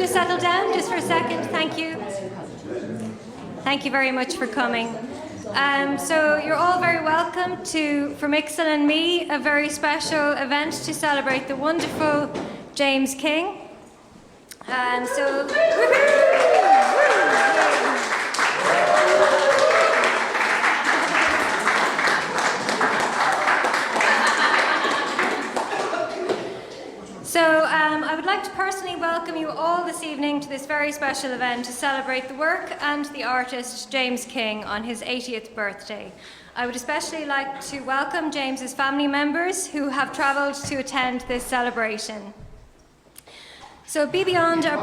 settle down just for a second? Thank you. Thank you very much for coming. So you're all very welcome to Phremixelannme, a very special event to celebrate the wonderful James King. I would like to personally welcome you all this evening to this very special event to celebrate the work and the artist James King on his 80th birthday. I would especially like to welcome James's family members who have travelled to attend this celebration. So Bbeyond are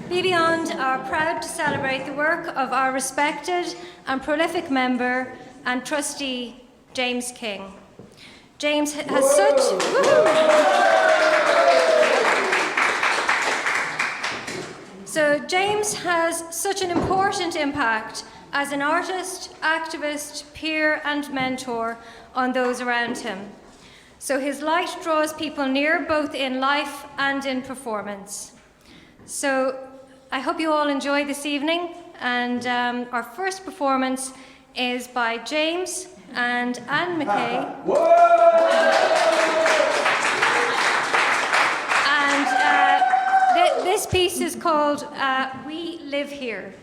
Bbeyond are proud to celebrate the work of our respected and prolific member and trustee, James King. James has James has such an important impact as an artist, activist, peer, and mentor on those around him. So his light draws people near both in life and in performance. So I hope you all enjoy this evening, and our first performance is by James and Anne McKay. And this piece is called We Live Here.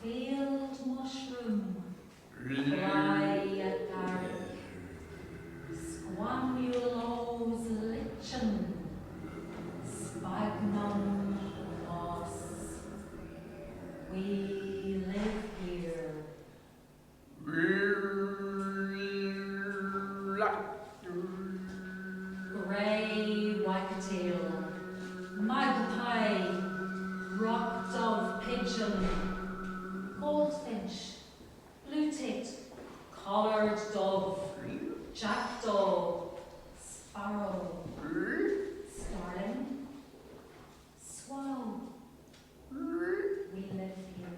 Field mushroom, fly at dark, squamulos lichen, sphagnum moss. We live here. Grey wagtail, magpie, rock dove pigeon, goldfinch, blue-tit, collared dove, jackdaw, sparrow, starling, swallow. We live here.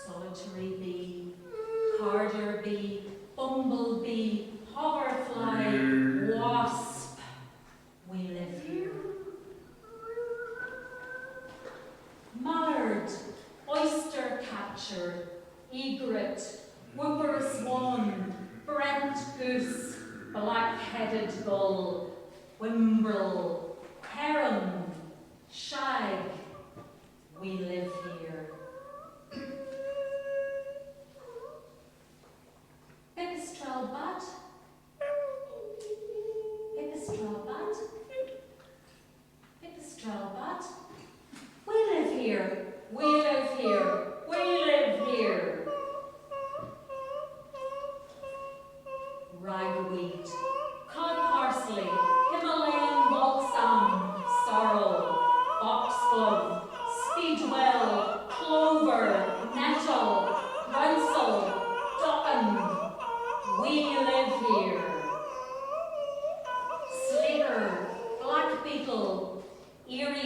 Solitary bee, carder bee, bumblebee, hoverfly, wasp. We live here. Mallard, oyster catcher, egret, whooper swan, brent goose, black-headed gull, whimbrel, heron, shag. We live here. Pipistrel bat, pipistrel bat, pipistrel bat. We live here. We live here.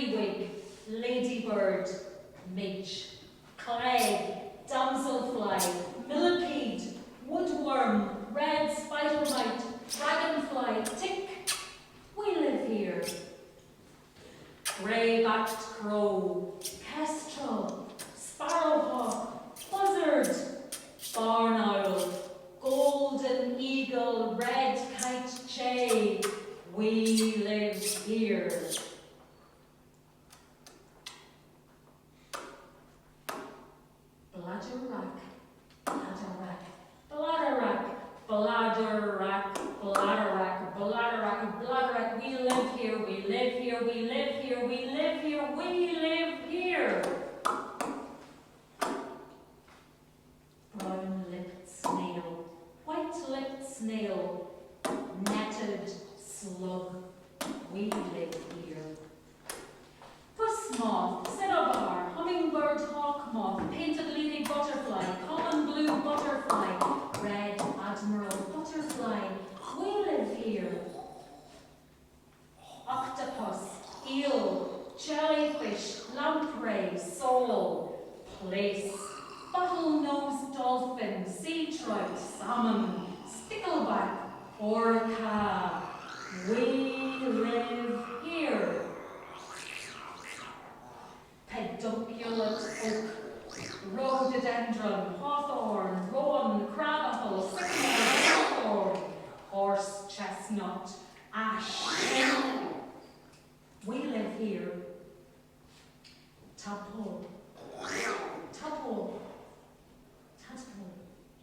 periwig, ladybird, midge, clegg, damselfly, millipede, woodworm, red spider mite, dragonfly, tick. We live here. Grey-backed crow, kestrel, sparrowhawk, buzzard, barn owl, golden eagle, red kite jay. We live here. Bladderwrack, bladderwrack, bladderwrack, bladderwrack, bladderwrack, bladderwrack, bladderwrack. We live here, we live here, we live here, we live here, we live here. Brown-lipped snail, white-lipped snail, netted slug. We live here. Puss moth, cinnabar, hummingbird, hawk moth, painted lady butterfly, common blue butterfly, red admiral butterfly. We live here. Octopus, eel, jellyfish, lamprey, sole, plaice, bottlenose dolphin, sea trout, salmon, stickleback, orca. We live here. Pedunculate oak, rhododendron, hawthorn, rowan, crabapple, sycamore, hawthorn, horse chestnut, ash. We live here. Tadpole, tadpole, tadpole,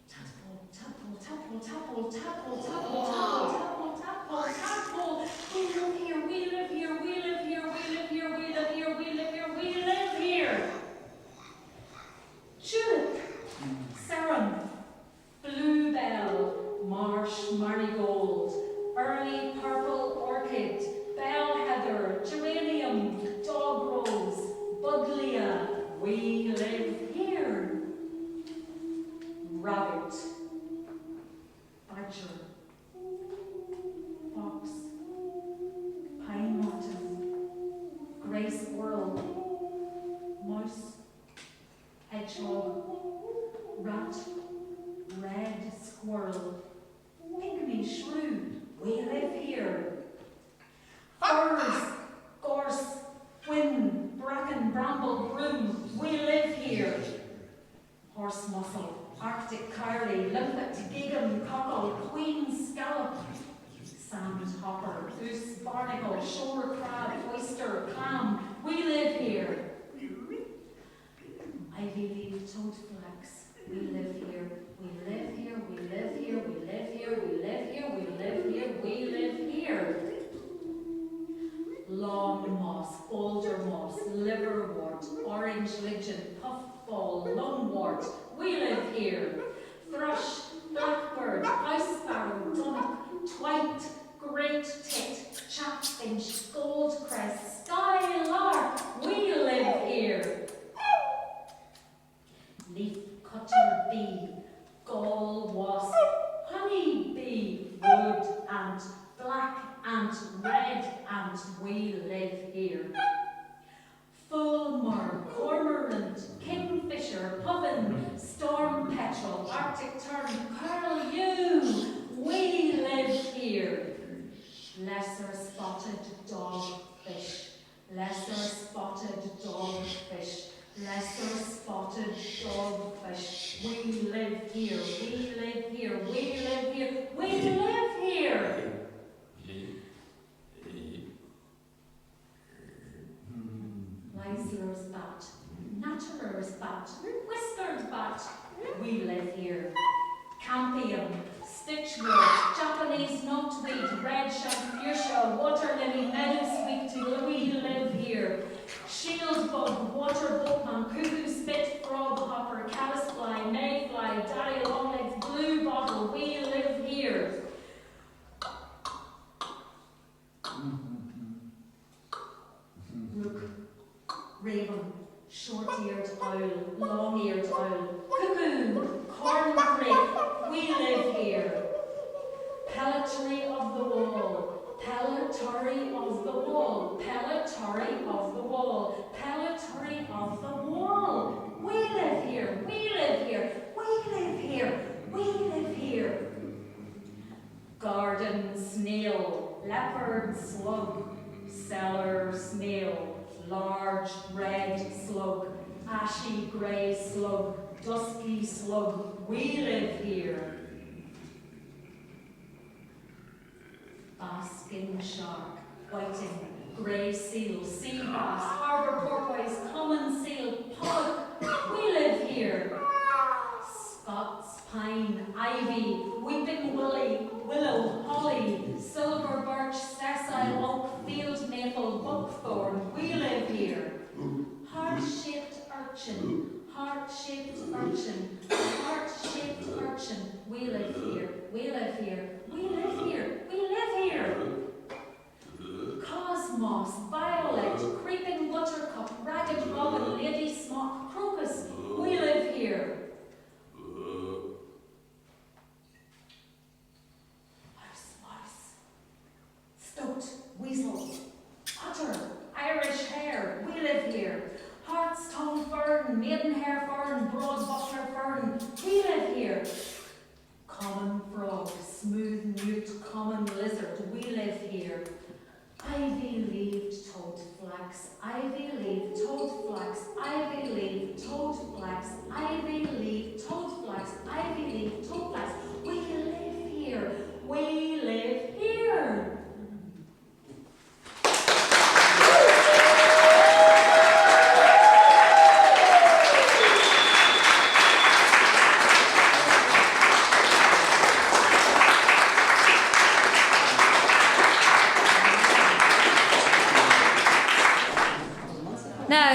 tadpole, tadpole, tadpole, tadpole, tadpole, tadpole, tadpole, tadpole, tadpole. We live here, we live here, we live here, we live here, we live here, we live here, we live here. Tulip, serum, bluebell, marsh marigold, early purple orchid, bell heather, geranium, dog rose, buddleia. We live here. Rabbit, badger, fox, pine marten, grey squirrel, mouse, hedgehog, rat, red squirrel, pygmy shrew. We live here. Furze, gorse, whin, bracken, bramble, broom. We live here. Horse mussel, Arctic carley, limpet, giggum, cockle, queen scallop, sandhopper, goose, barnacle, shore crab, oyster, clam. We live here. Ivy-leaved toadflax. We live here. We live here. We live here. We live here. We live here. We live here. We live here. Lawn moss, alder moss, liverwort, orange lichen, puffball, lungwort. We live here. Thrush, blackbird, ice sparrow, dunnock, twite, great tit, chaffinch, goldcrest, skylark. We live here. Leaf cutter bee, gall wasp, honey bee, wood ant, black ant, red ant. We live here. Fulmar, cormorant, kingfisher, puffin, storm petrel, arctic tern, curlew. We live here. Lesser spotted dogfish, lesser spotted dogfish, lesser spotted dogfish. We live here. We live here. We live here. We live here. Leisler's bat, natterer's bat, whiskered bat. We live here. Campion, stitchwort, Japanese knotweed, red fuchsia, water lily, meadowsweet. We live here. Shield bug, water boatman, cuckoo, spit, frog hopper, caddisfly, mayfly, daddy longlegs, blue bottle. We live here. Rook, raven, short-eared owl, long-eared owl, cuckoo, corncrake. We live here. Pellitory of the wall, pellitory of the wall, pellitory of the wall. leopard slug, cellar snail, large red slug, ashy grey slug, dusky slug, we live here. Basking shark, whiting, grey seal, sea bass, harbour porpoise, common seal, pollock, we live here. Scots pine, ivy, weeping willow, holly, silver birch, sessile, oak, field maple, buckthorn, we live here. Heart-shaped urchin, heart-shaped urchin, heart-shaped urchin, we live here, we live here, we live here, we live here. Cosmos, violet, creeping buttercup, ragged robin, lady smock, crocus, we live here. Mouse, stoat, weasel, otter, Irish hare, we live here. Hart's tongue fern, maidenhair fern, broad buckler fern, we live here. Common frog, smooth newt, common lizard, we live here. Ivy-leaved toad flax, ivy-leaved toad flax, ivy-leaved toad flax, ivy-leaved toad flax, ivy-leaved toad flax, we live here, we live here.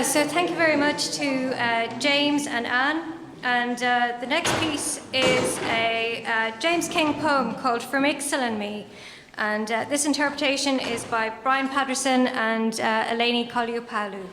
So thank you very much to James and Anne. And the next piece is a James King poem called Phremixelannme. And this interpretation is by Brian Patterson and Eleni Koliopoulou.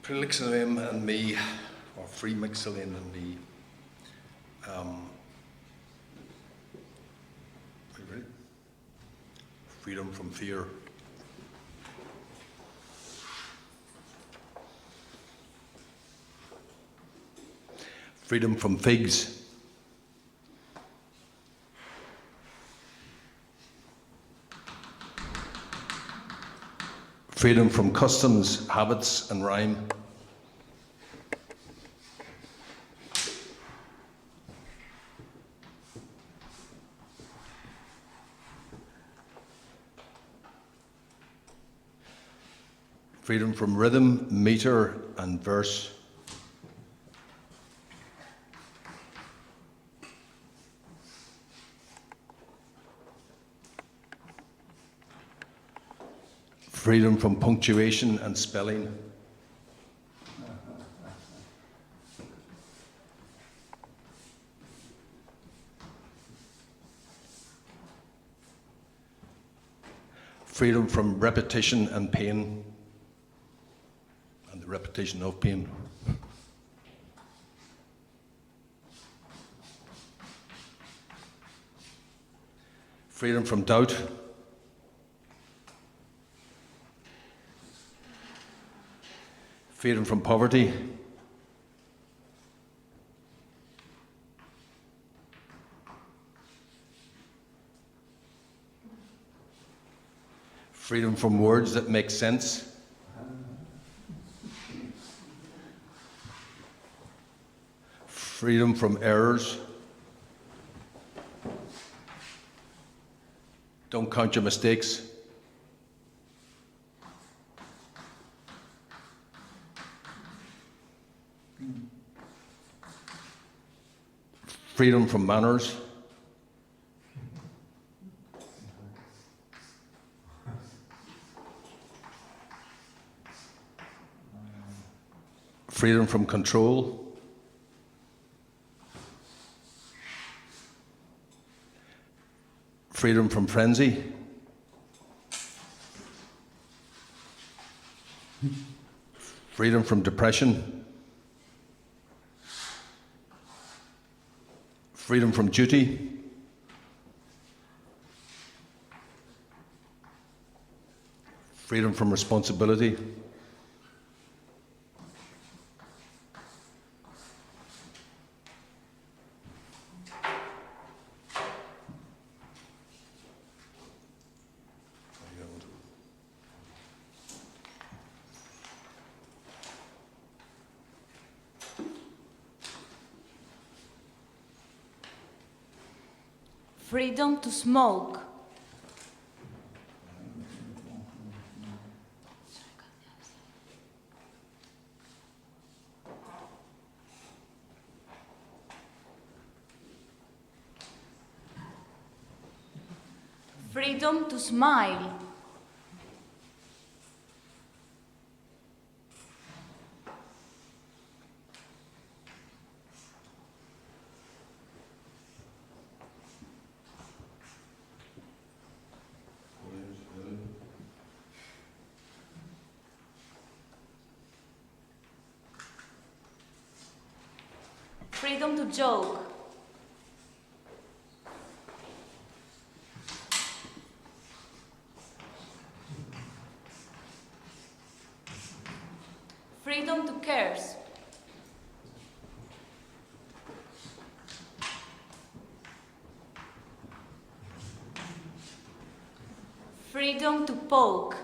Phremixelannme, or Phremixelannme. Are you ready? Freedom from fear. Freedom from figs. Freedom from customs, habits, and rhyme. Freedom from rhythm, meter, and verse. Freedom from punctuation and spelling. Freedom from repetition and pain, and the repetition of pain. Freedom from doubt. Freedom from poverty. Freedom from words that make sense. Freedom from errors. Don't count your mistakes. Freedom from manners. Freedom from control. Freedom from frenzy. Freedom from depression. Freedom from duty. Freedom from responsibility. Freedom to smoke. Freedom to smile. Freedom to joke. Freedom to curse. Freedom to poke.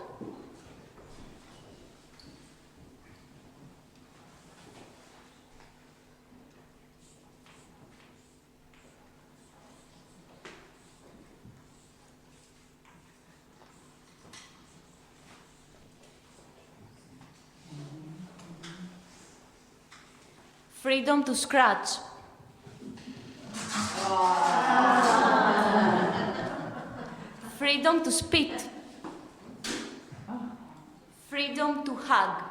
Freedom to scratch. Freedom to spit. Freedom to hug.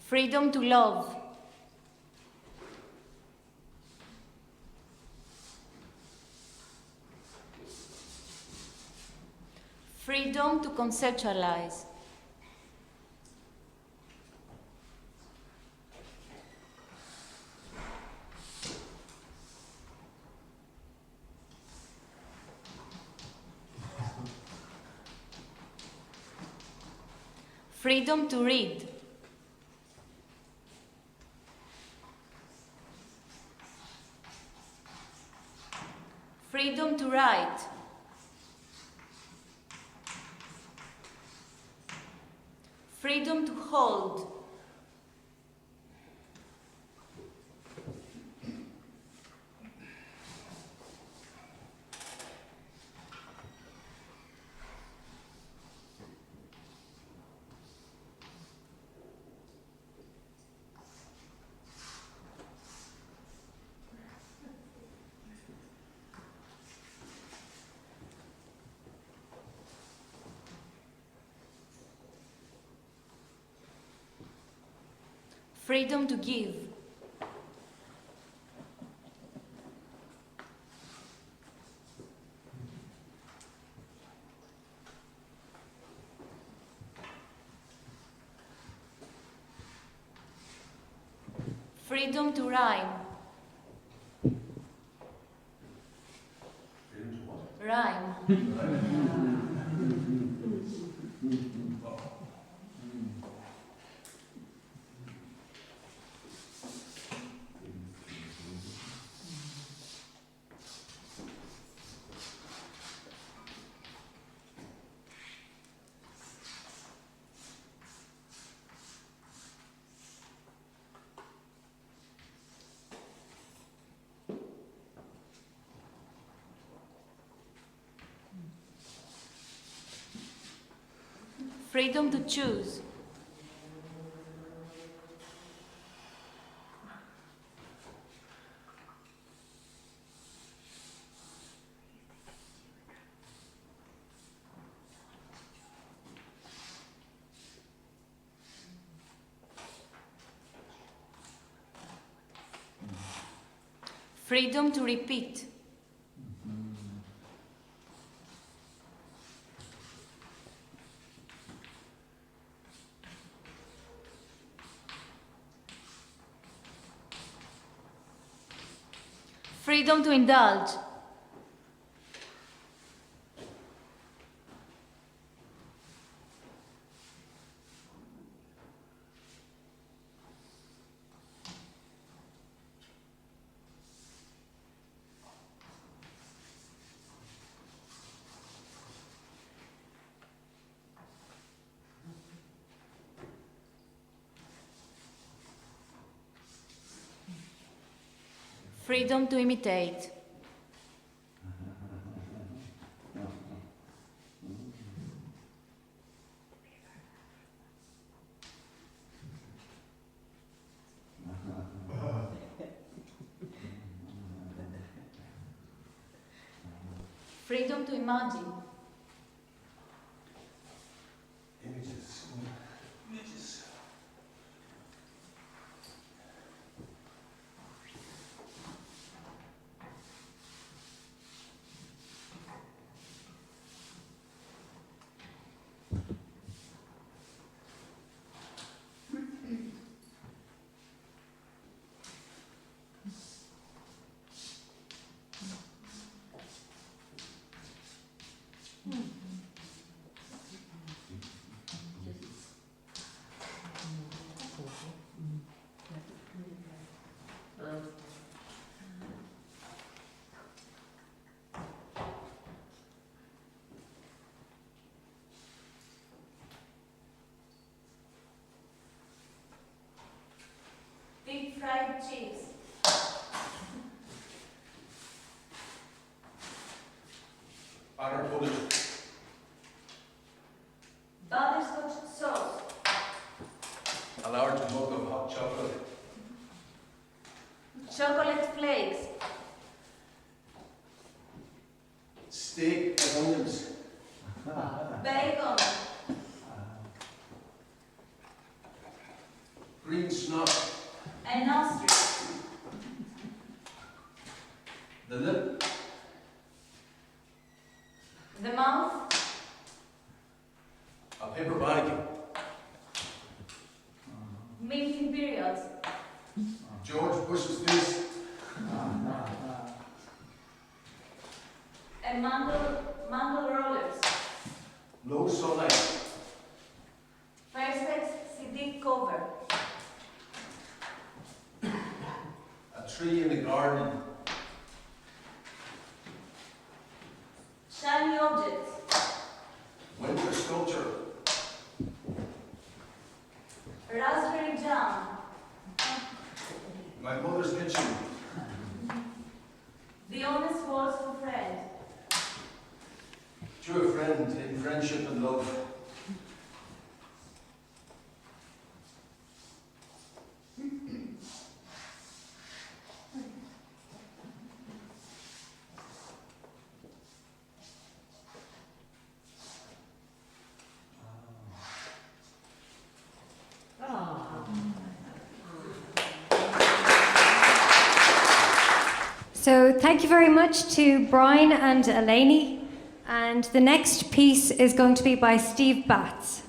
Freedom to love. Freedom to conceptualize. Freedom to read. Freedom to write. Freedom to hold. Freedom to give. Freedom to rhyme. Rhyme. Freedom to choose. Freedom to repeat. Freedom to indulge. Freedom to imitate. Freedom to imagine. Images. Images. Deep fried cheese. Batter pudding. Butterscotch sauce. A large mug of hot chocolate. Chocolate flakes. Steak and onions. Bacon. Green snot. And ostrich. The lip. The mouth. A paper bag. Minting periods. George Bush's face. And mango rollers. No sunlight. Perspex CD cover. A tree in the garden. Shiny objects. Winter sculpture. Raspberry jam. My mother's kitchen. The honest words of a friend. To a friend in friendship and love. So thank you very much to Brian and Eleni. And the next piece is going to be by Steve Batts.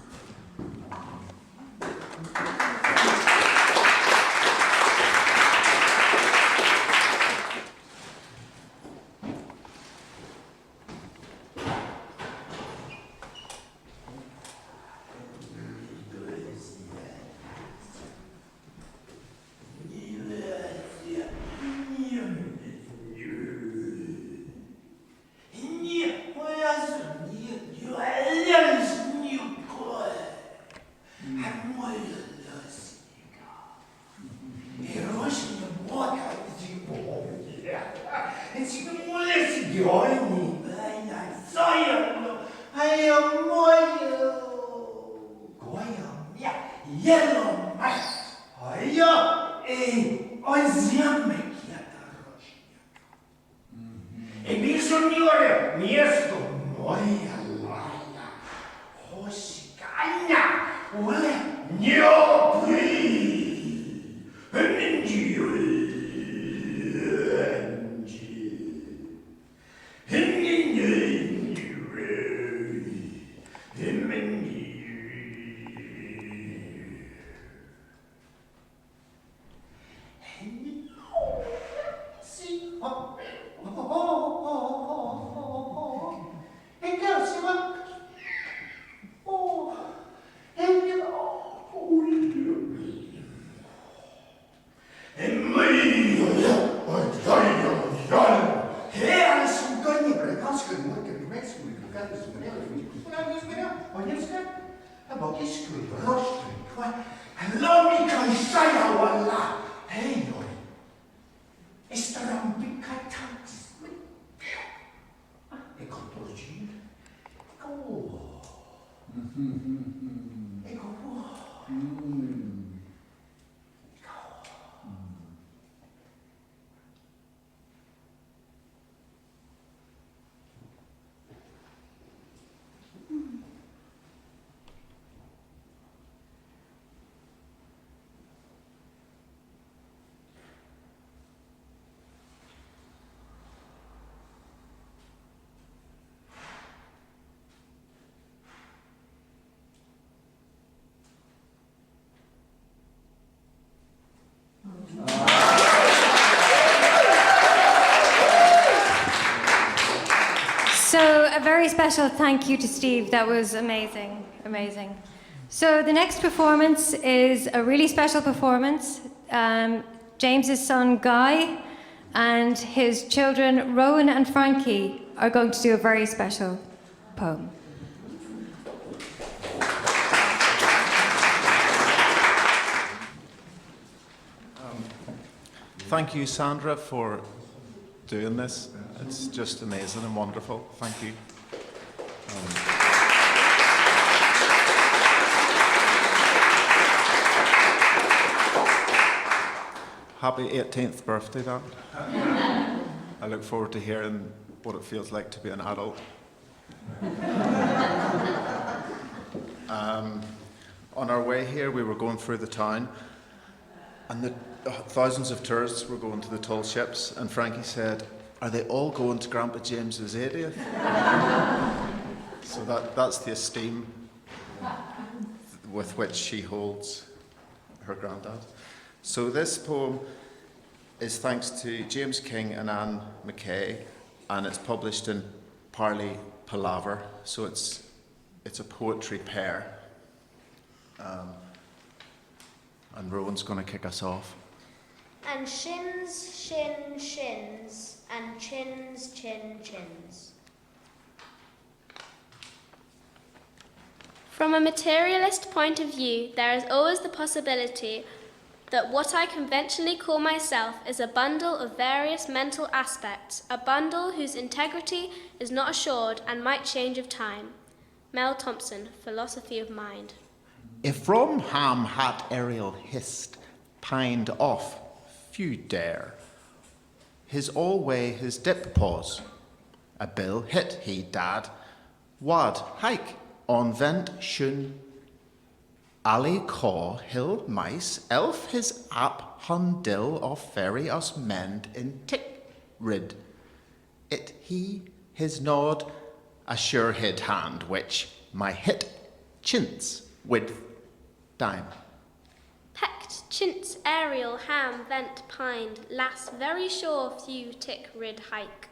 Joini, Sayano, I am Moyo, Goyam, Yellow Mass, Aya, Oziame Kiataroshia. E mi signore, miesto, Moya Laya, Hosikanya, Ole, Nyopi, Ninji. So a very special thank you to Steve. That was amazing, amazing. So the next performance is a really special performance. James's son Guy and his children Rowan and Frankie are going to do a very special poem. Thank you, Sandra, for doing this. It's just amazing and wonderful. Thank you. Happy 18th birthday, Dad. I look forward to hearing what it feels like to be an adult. On our way here, we were going through the town, and the thousands of tourists were going to the tall ships, and Frankie said, "Are they all going to Grandpa James's 80th?" So that's the esteem with which she holds her granddad. So this poem is thanks to James King and Anne McKay, and it's published in Parley Palaver, so it's a poetry pair. And Rowan's going to kick us off. And shins, shin, shins, and chins, chin, chins. From a materialist point of view, there is always the possibility that what I conventionally call myself is a bundle of various mental aspects, a bundle whose integrity is not assured and might change of time. Mel Thompson, Philosophy of Mind. If from Ham hat Ariel hissed, pined off, few dare. His alway his dip pause. A bill hit he dad. Wad hike on vent shun. Ali caw hill mice elf his ap hundil of ferry us mend in tick rid. It he his nod a sure hid hand which my hit chintz with dime. Pecked, chintz, aerial, ham, vent, pined, lass, very sure few tick rid hike.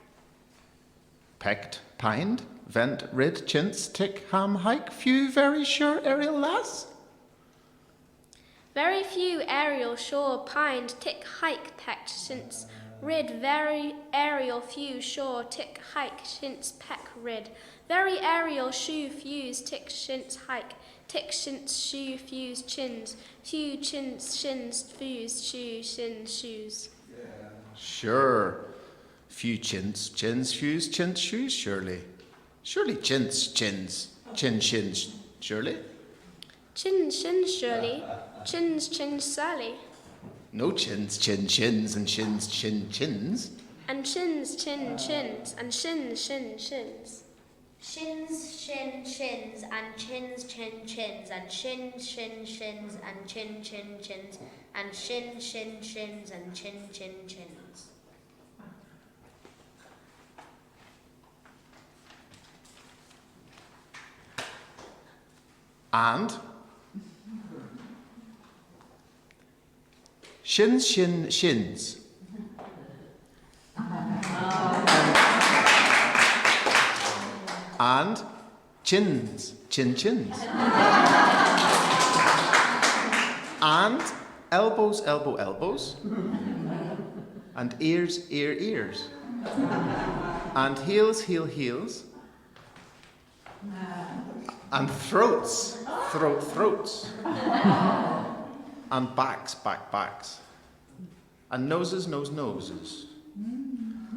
Pecked, pined, vent, rid, chintz, tick, ham, hike, few very sure aerial lass. Very few aerial, sure, pined, tick, hike, pecked, chintz, rid, very aerial, few, sure, tick, hike, chintz, peck, rid. Very aerial, shoe, fuse, tick, chintz, hike, tick, chintz, shoe, fuse, chins, few, chins, shins, fuse, shoe, shins, shoes. Sure. Few chins, fews, chins, shoes, surely. Surely chins, shins, surely. Chins, shins, surely. Chins, Sally. No chins, shins, and shins, chins. And chins, chins, and shins, shins. Shins, shins, and chins, chins, and shins, shins, and chins, and shins, and chins. And shins. And chins. And elbows. And ears. And heels. And throats. And backs. And noses.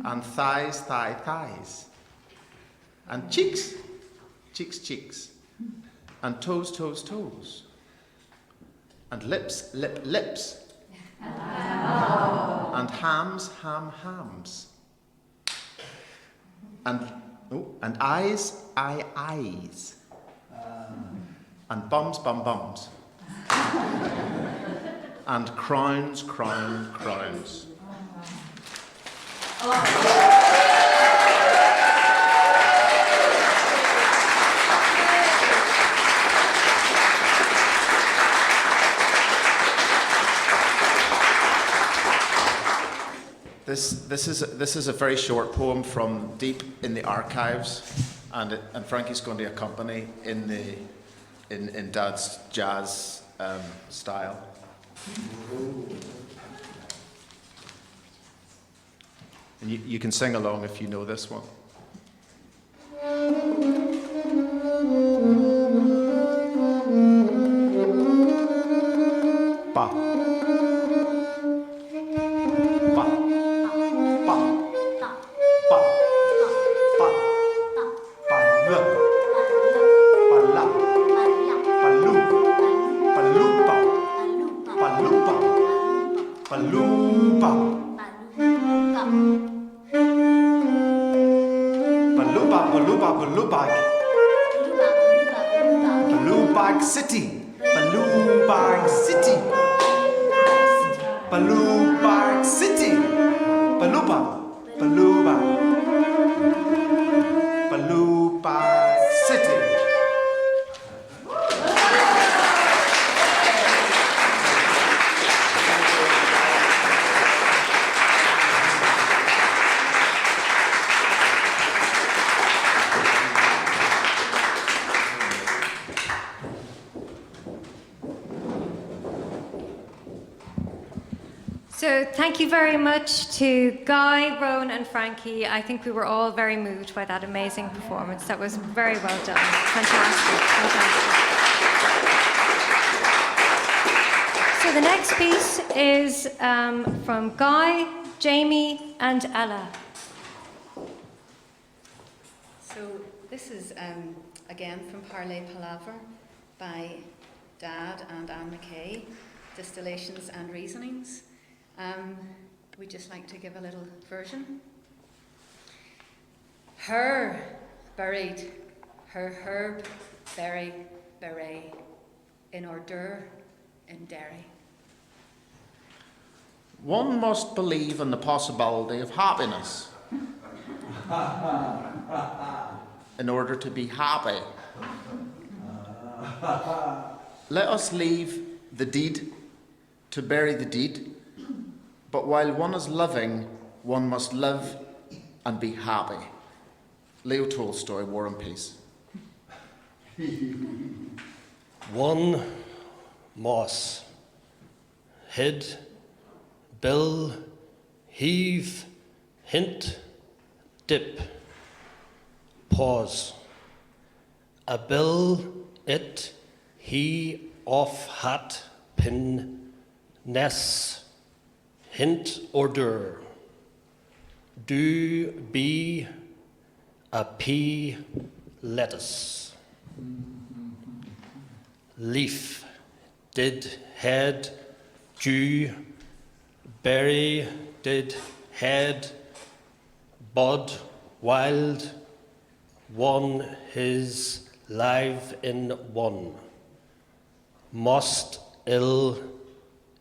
And thighs. And cheeks. And toes. And lips. And hams. And eyes. And bums. And crowns. This is a very short poem from deep in the archives, and Frankie's going to accompany in Dad's jazz style. And you can sing along if you know this one. Ba. So thank you very much to Guy, Rowan and Frankie. I think we were all very moved by that amazing performance. That was very well done. Fantastic. So the next piece is from Guy, Jamie and Ella. So this is again from Parley Palaver by Dad and Anne McKay, Distillations and Reasonings. We'd just like to give a little version. Her buried, her herb berry beret, in order in Derry. One must believe in the possibility of happiness in order to be happy. Let us leave the deed to bury the deed, but while one is living, one must live and be happy. Leo Tolstoy, War and Peace. One moss, head, bill, heave, hint, dip, pause. A bill, it, he, off, hat, pin, ness, hint, order. do be a pea lettuce. Leaf did head dew, berry did head, bud wild, one his live in one. Must ill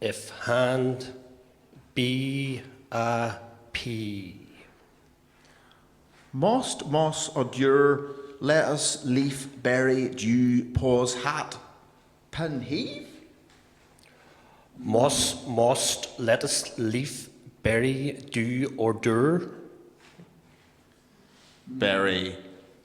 if hand be a pea. Most, moss, odure, lettuce, leaf, berry, dew, pause, hat, pin, heave? Moss, most, lettuce, leaf, berry, dew, ordure. Berry,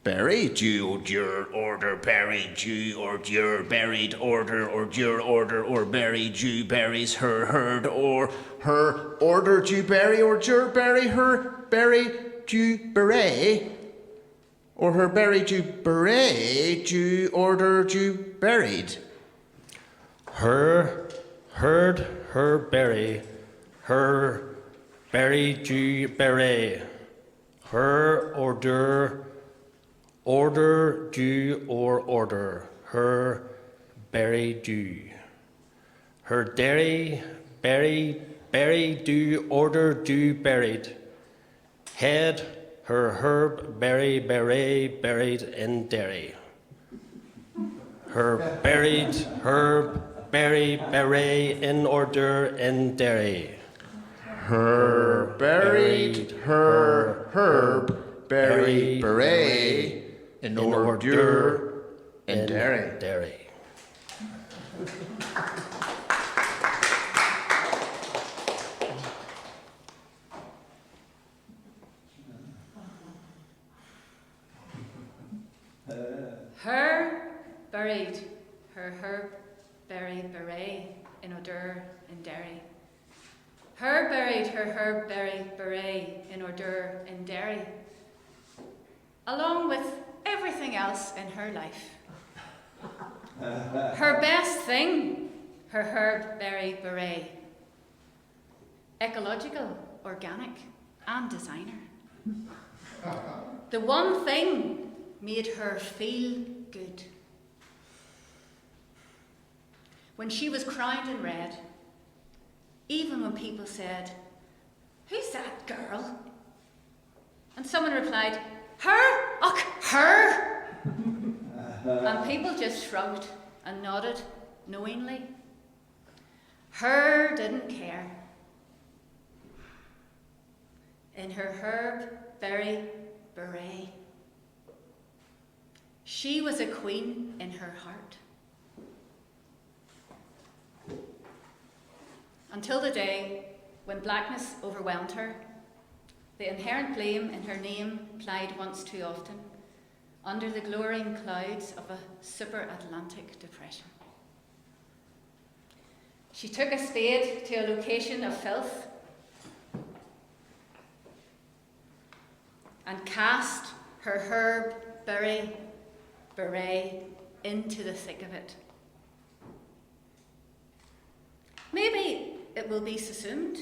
berry, dew, ordure, order, berry, dew, ordure, buried, order, ordure, order, or berry, dew, berries, her, herd, or her, order, dew, berry, ordure, berry, her, berry, dew, beret, or her berry, dew, beret, dew, order, dew, buried. Her, herd, her berry, dew, beret. Her, order, order, dew, or order. Her, berry, dew. Her dairy, berry, dew, order, dew, buried. Head, her herb, berry, beret, buried in dairy. Her buried, herb, berry, beret, in order, in dairy. Her buried, her herb, berry, beret, in ordure, in dairy. Her buried, her herb, berry, beret, in odor, in dairy. Her buried, her herb, berry, beret, in odor, in dairy. Along with everything else in her life. Her best thing, her herb, berry, beret. Ecological, organic, and designer. The one thing made her feel good. When she was crowned in red, even when people said, "Who's that girl?" And someone replied, "Her? Och, her!" And people just shrugged and nodded knowingly. Her didn't care. In her herb, berry, beret, she was a queen in her heart. Until the day when blackness overwhelmed her, the inherent blame in her name plied once too often, under the glowering clouds of a super-Atlantic depression. She took a spade to a location of filth and cast her herb, berry, beret into the thick of it. Maybe it will be subsumed.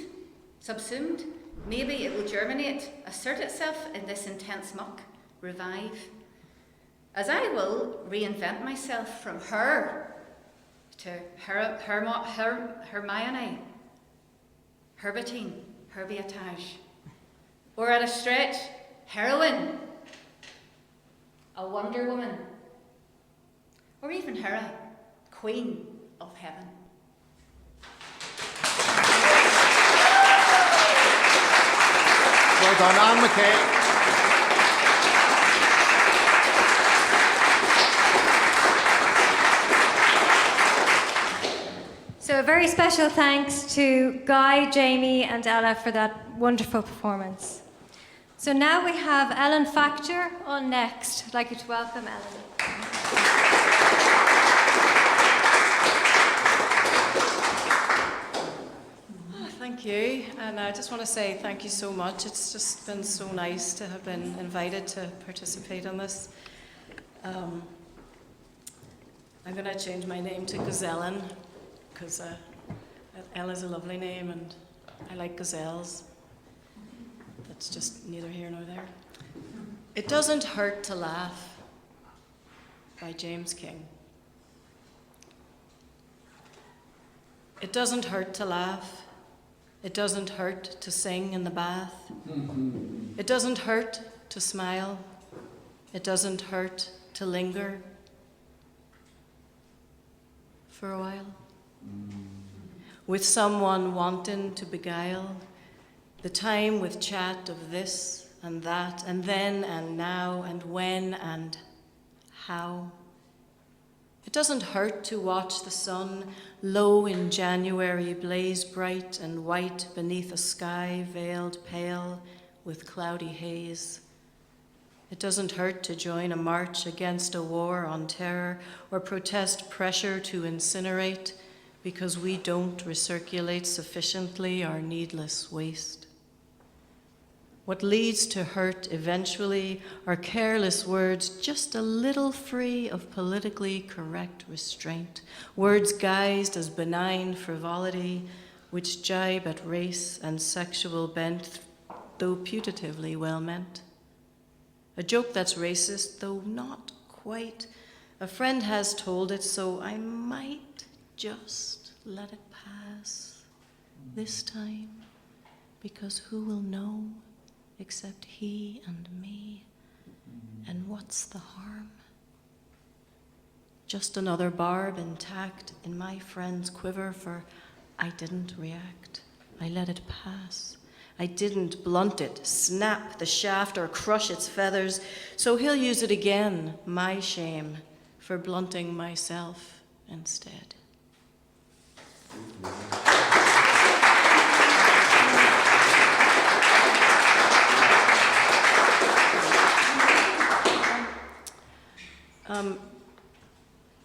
Maybe it will germinate, assert itself in this intense muck, revive. As I will reinvent myself from her to Hermione, Herbatine, Herbiatage, or at a stretch, heroine, a Wonder Woman, or even Hera, Queen of Heaven. Well done, Anne McKay. So a very special thanks to Guy, Jamie and Ella for that wonderful performance. So now we have Ellen Factor on next. I'd like you to welcome Ellen. Thank you, and I just want to say thank you so much. It's just been so nice to have been invited to participate in this. I'm going to change my name to Gazellen because Ella's a lovely name and I like gazelles. But that's just neither here nor there. It Doesn't Hurt to Laugh by James King. It doesn't hurt to laugh. It doesn't hurt to sing in the bath. It doesn't hurt to smile. It doesn't hurt to linger for a while. With someone wanting to beguile the time with chat of this and that and then and now and when and how. It doesn't hurt to watch the sun low in January blaze bright and white beneath a sky veiled pale with cloudy haze. It doesn't hurt to join a march against a war on terror or protest pressure to incinerate because we don't recirculate sufficiently our needless waste. What leads to hurt eventually are careless words just a little free of politically correct restraint, words guised as benign frivolity which jibe at race and sexual bent, though putatively well meant. A joke that's racist, though not quite. A friend has told it, so I might just let it pass this time, because who will know except he and me? And what's the harm? Just another barb intact in my friend's quiver, for I didn't react. I let it pass. I didn't blunt it, snap the shaft, or crush its feathers, so he'll use it again, my shame, for blunting myself instead.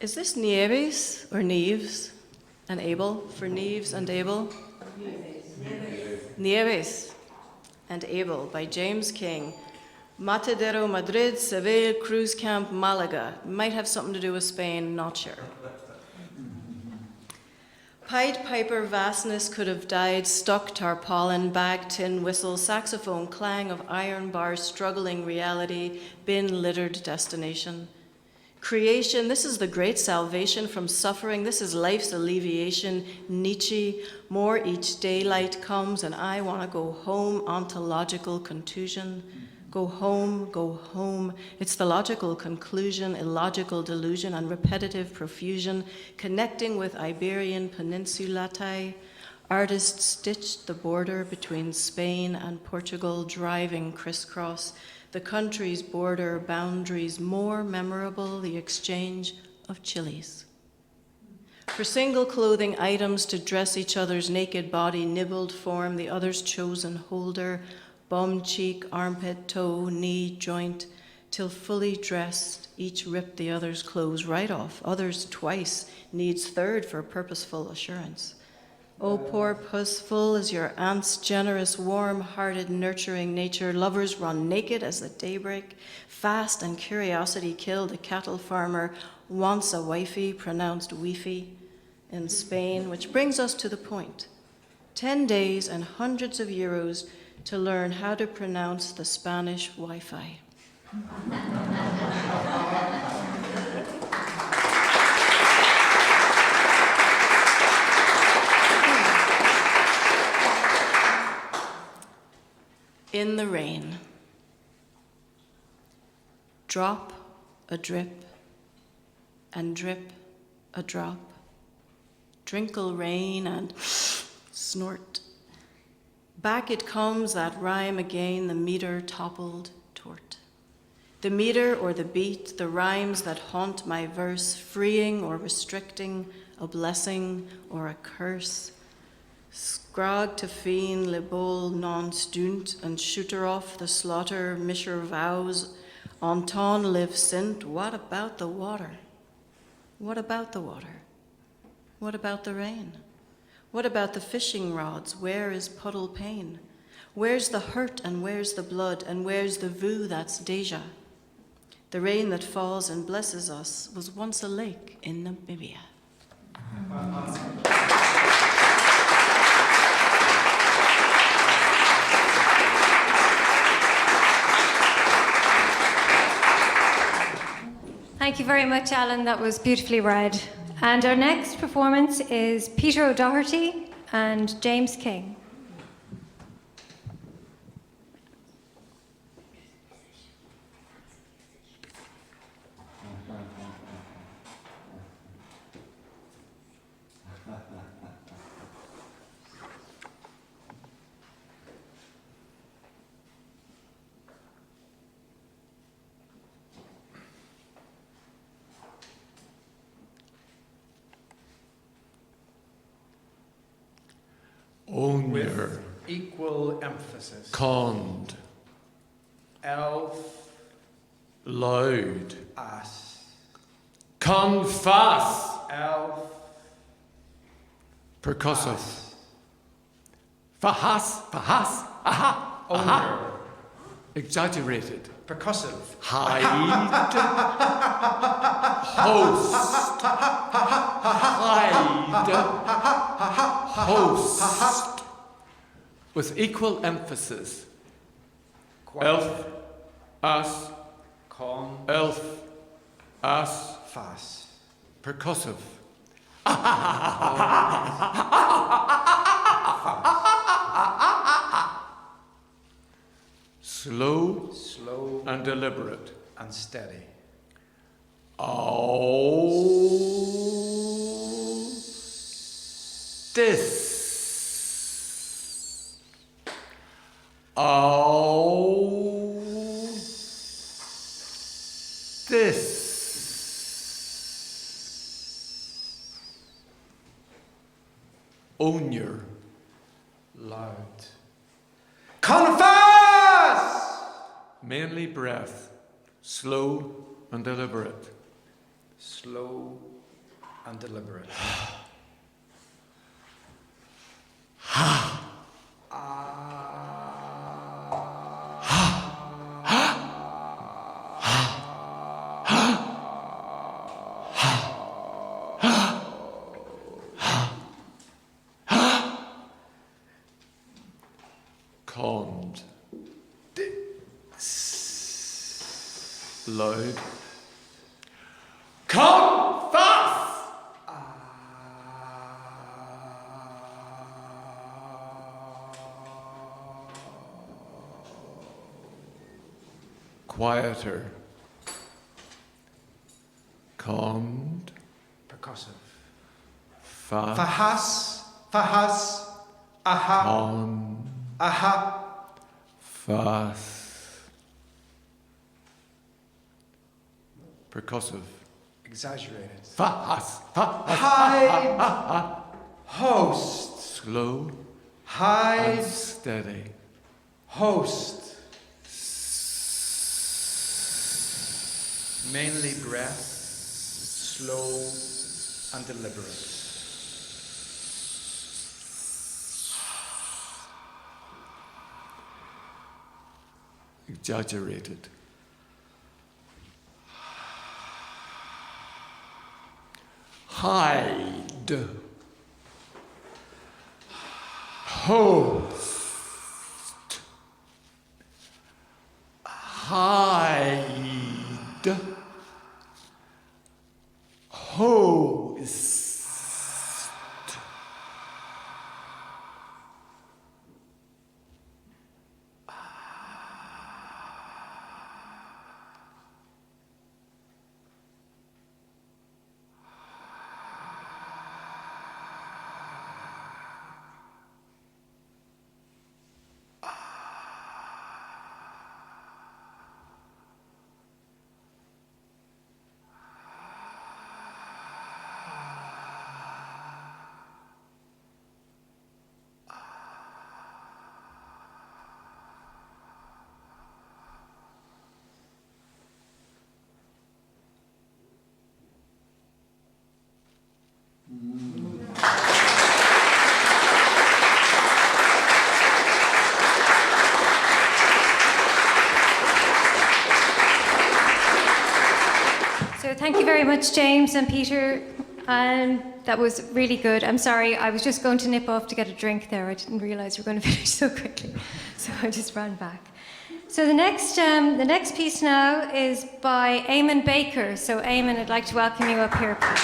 Is this Nieves or Neves and Abel? For Neves and Abel? Nieves and Abel by James King. Matadero, Madrid, Seville, Cruise Camp, Malaga. Might have something to do with Spain, not sure. Pied Piper vastness could have died, stuck tarpaulin, bag, tin, whistle, saxophone, clang of iron bars, struggling reality, bin littered destination. Creation, this is the great salvation from suffering. This is life's alleviation. Nietzsche, more each daylight comes and I want to go home. Ontological contusion. Go home, go home. It's the logical conclusion, illogical delusion, and repetitive profusion, connecting with Iberian Peninsulae. Artists stitched the border between Spain and Portugal, driving crisscross. The country's border boundaries more memorable, the exchange of chilies. For single clothing items to dress each other's naked body, nibbled form, the other's chosen holder, bum, cheek, armpit, toe, knee, joint, till fully dressed, each ripped the other's clothes right off, others twice, needs third for purposeful assurance. Oh, poor puss, full is your aunt's generous, warm-hearted, nurturing nature. Lovers run naked as the daybreak. Fast and curiosity kill. The cattle farmer wants a wifey, pronounced weefy, in Spain, which brings us to the point. 10 days and hundreds of euros to learn how to pronounce the Spanish Wi-Fi. In the rain. Drop a drip, and drip a drop. Drinkle rain and snort. Back it comes, that rhyme again, the meter toppled tort. The meter or the beat, the rhymes that haunt my verse, freeing or restricting, a blessing or a curse. Scrog to fiend, le bol non stunt, and shooter off the slaughter, misher vows, on ton live sint. What about the water? What about the water? What about the rain? What about the fishing rods? Where is puddle pain? Where's the hurt and where's the blood and where's the voo that's deja? The rain that falls and blesses us was once a lake in Namibia. Thank you very much, Alan. That was beautifully read. And our next performance is Peter O'Doherty and James King. Owner. Equal emphasis. Conned. Elf. Loud. Ass. Confess. Elf. Percussive. Ass. Fahas. Fahas. Aha. Owner. Aha. Exaggerated. Percussive. Hide. Host. Hide. Host. With equal emphasis. Quiet. Elf. Ass. Con. Elf. Ass. Fast. Percussive. Slow. Slow and deliberate. and steady. Oh, this. Oh, this. Own your. Loud. Confess! Mainly breath. Slow and deliberate. Slow and deliberate. Conned. Loud. Confess! Quieter. Calmed. Percussive. Fast. Fahas. Fahas. Aha. Calm. Aha. Fast. Percussive. Exaggerated. Fast. Fast. Hide. Host. Slow Hide. and steady. Host. Mainly breath. Slow and deliberate. Exaggerated. Hide. Host. Hide. Host. So thank you very much, James and Peter. That was really good. I'm sorry, I was just going to nip off to get a drink there. I didn't realise we were going to finish so quickly, so I just ran back. So the next piece now is by Eamon Baker. So Eamon, I'd like to welcome you up here, please.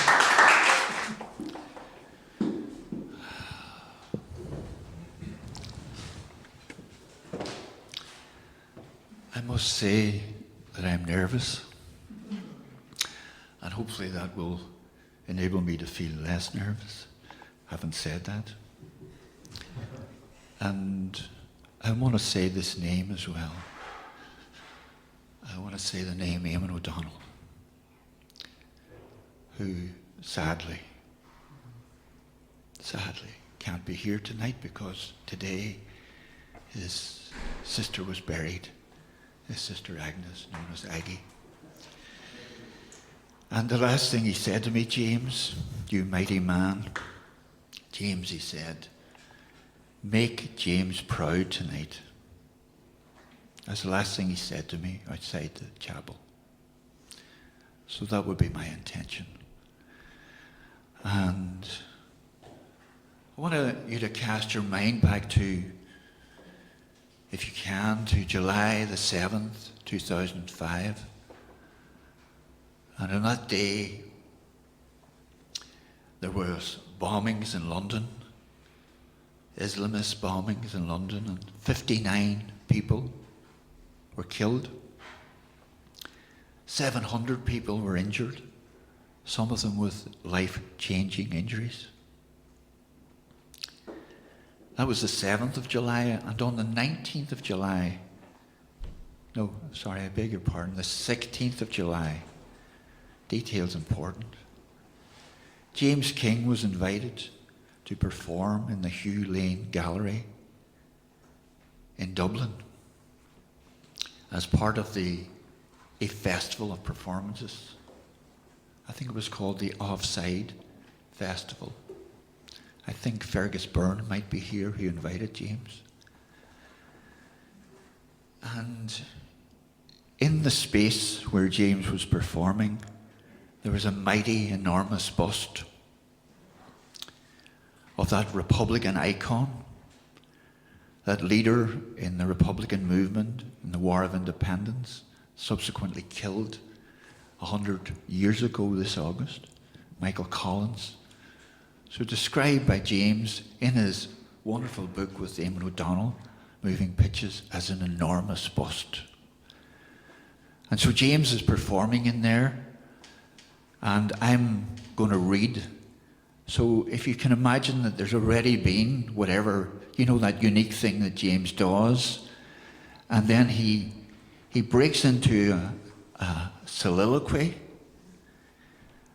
I must say that I'm nervous, and hopefully that will enable me to feel less nervous, having said that. And I want to say this name as well. I want to say the name Eamon O'Donnell, who sadly can't be here tonight because today his sister was buried, his sister Agnes, known as Aggie. And the last thing he said to me, James, you mighty man, James, he said, make James proud tonight. That's the last thing he said to me outside the chapel. So that would be my intention. And I want you to cast your mind back to, if you can, to July the 7th, 2005. And on that day, there was bombings in London, Islamist bombings in London, and 59 people were killed. 700 people were injured, some of them with life-changing injuries. That was the 7th of July, and on the 19th of July, no, sorry, I beg your pardon, the 16th of July, details important, James King was invited to perform in the Hugh Lane Gallery in Dublin as part of a festival of performances. I think it was called the Offside Festival. I think Fergus Byrne might be here who invited James. And in the space where James was performing, there was a mighty, enormous bust of that Republican icon, that leader in the Republican movement in the War of Independence, subsequently killed 100 years ago this August, Michael Collins. So described by James in his wonderful book with Eamon O'Donnell, Moving Pictures, as an enormous bust. And so James is performing in there, and I'm going to read. So if you can imagine that there's already been whatever, you know, that unique thing that James does, and then he breaks into a soliloquy,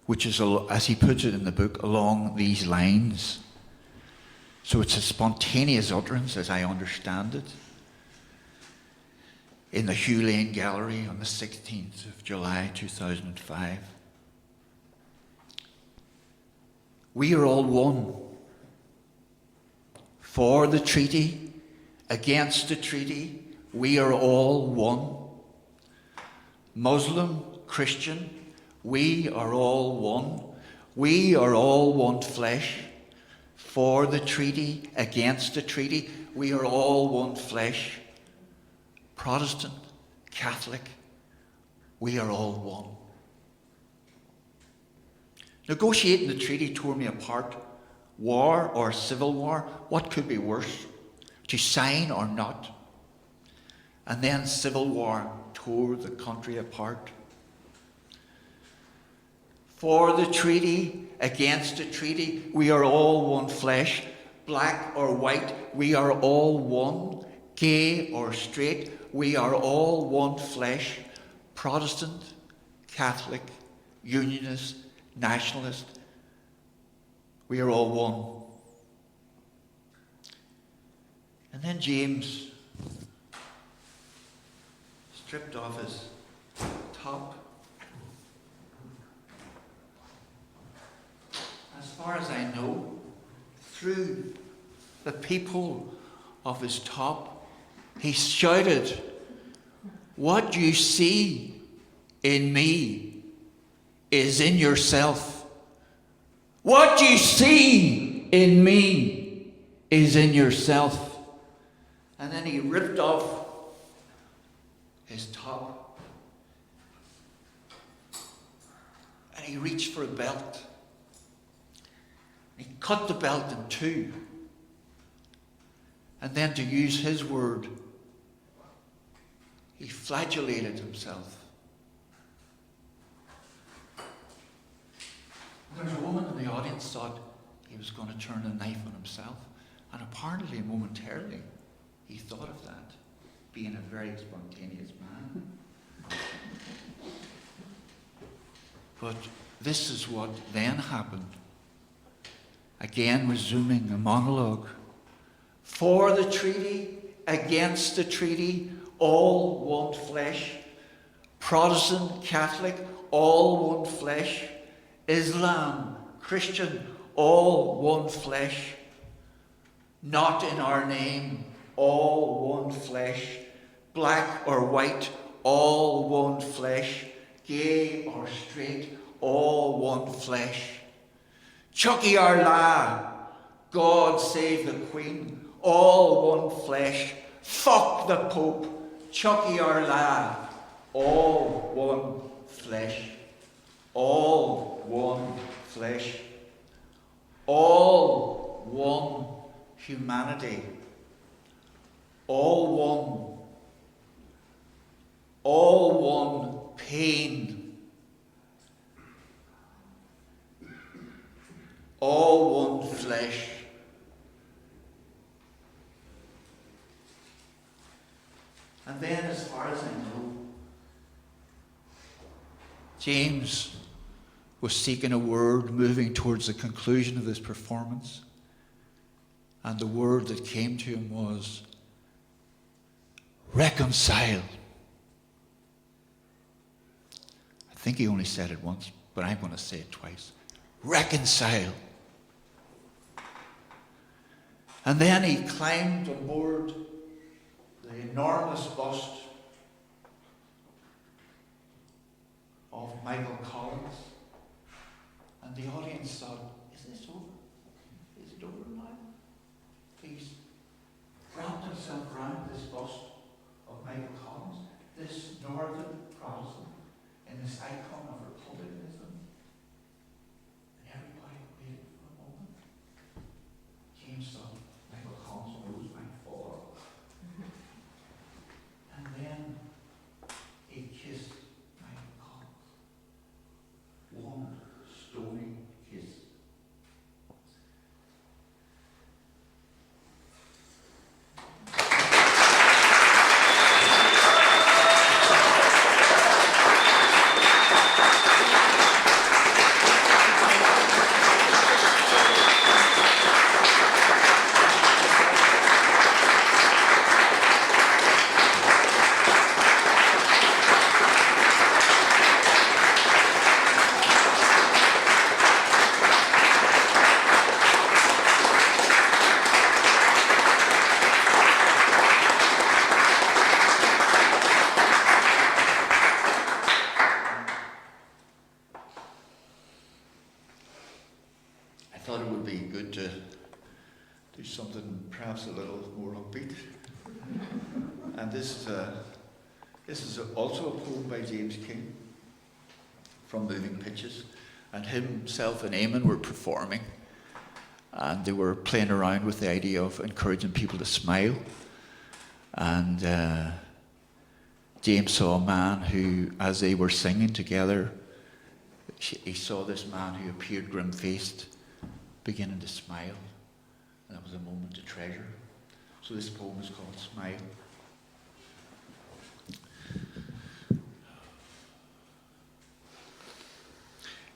which is, as he puts it in the book, along these lines. So it's a spontaneous utterance, as I understand it, in the Hugh Lane Gallery on the 16th of July 2005. We are all one. For the treaty, against the treaty, we are all one. Muslim, Christian, we are all one. We are all one flesh. For the treaty, against the treaty, we are all one flesh. Protestant, Catholic, we are all one. Negotiating the treaty tore me apart. War or civil war, what could be worse? To sign or not? And then civil war tore the country apart. For the treaty, against the treaty, we are all one flesh. Black or white, we are all one. Gay or straight, we are all one flesh. Protestant, Catholic, Unionist, Nationalist, we are all one. And then James stripped off his top. As far as I know, through the people of his top, he shouted, "What you see in me is in yourself. What you see in me is in yourself." And then he ripped off his top, and he reached for a belt. He cut the belt in two. And then, to use his word, he flagellated himself. There's a woman in the audience thought he was going to turn the knife on himself. And apparently, momentarily, he thought of that, being a very spontaneous man. But this is what then happened. Again, resuming a monologue. For the treaty, against the treaty, all one flesh. Protestant, Catholic, all one flesh. Islam, Christian, all one flesh. Not in our name, all one flesh. Black or white, all one flesh. Gay or straight, all one flesh. Chucky our la, God save the Queen, all one flesh. Fuck the Pope, Chucky our la, all one flesh. All one flesh. All one humanity. All one. All one pain. All one flesh. And then, as far as I know, James was seeking a word, moving towards the conclusion of this performance. And the word that came to him was, reconcile. I think he only said it once, but I'm going to say it twice. Reconcile. And then he climbed aboard the enormous bust of Michael Collins. And the audience thought, is this over? Is it over now? He's wrapped himself around this bust of Michael Collins, this northern Protestant, and this icon of republicanism. And everybody waited for a moment. James thought, Michael Collins knows my fall. And then he kissed Michael Collins. One stony kiss. Perhaps a little more upbeat. And this is also a poem by James King from Moving Pictures. And himself and Eamon were performing, and they were playing around with the idea of encouraging people to smile. And James saw a man who, as they were singing together, he saw this man who appeared grim-faced beginning to smile. And that was a moment to treasure. So this poem is called Smile.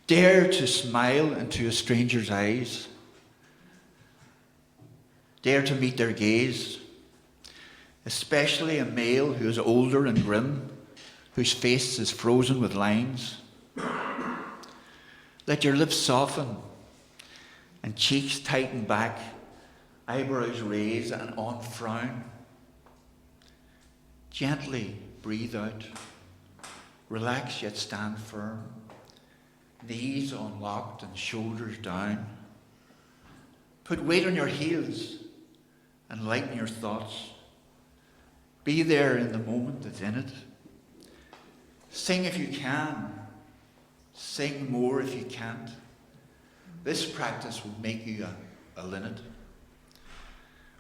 Dare to smile into a stranger's eyes. Dare to meet their gaze. Especially a male who is older and grim, whose face is frozen with lines. Let your lips soften and cheeks tighten back, eyebrows raise and on frown. Gently breathe out. Relax yet stand firm. Knees unlocked and shoulders down. Put weight on your heels and lighten your thoughts. Be there in the moment that's in it. Sing if you can. Sing more if you can't. This practice will make you a linnet.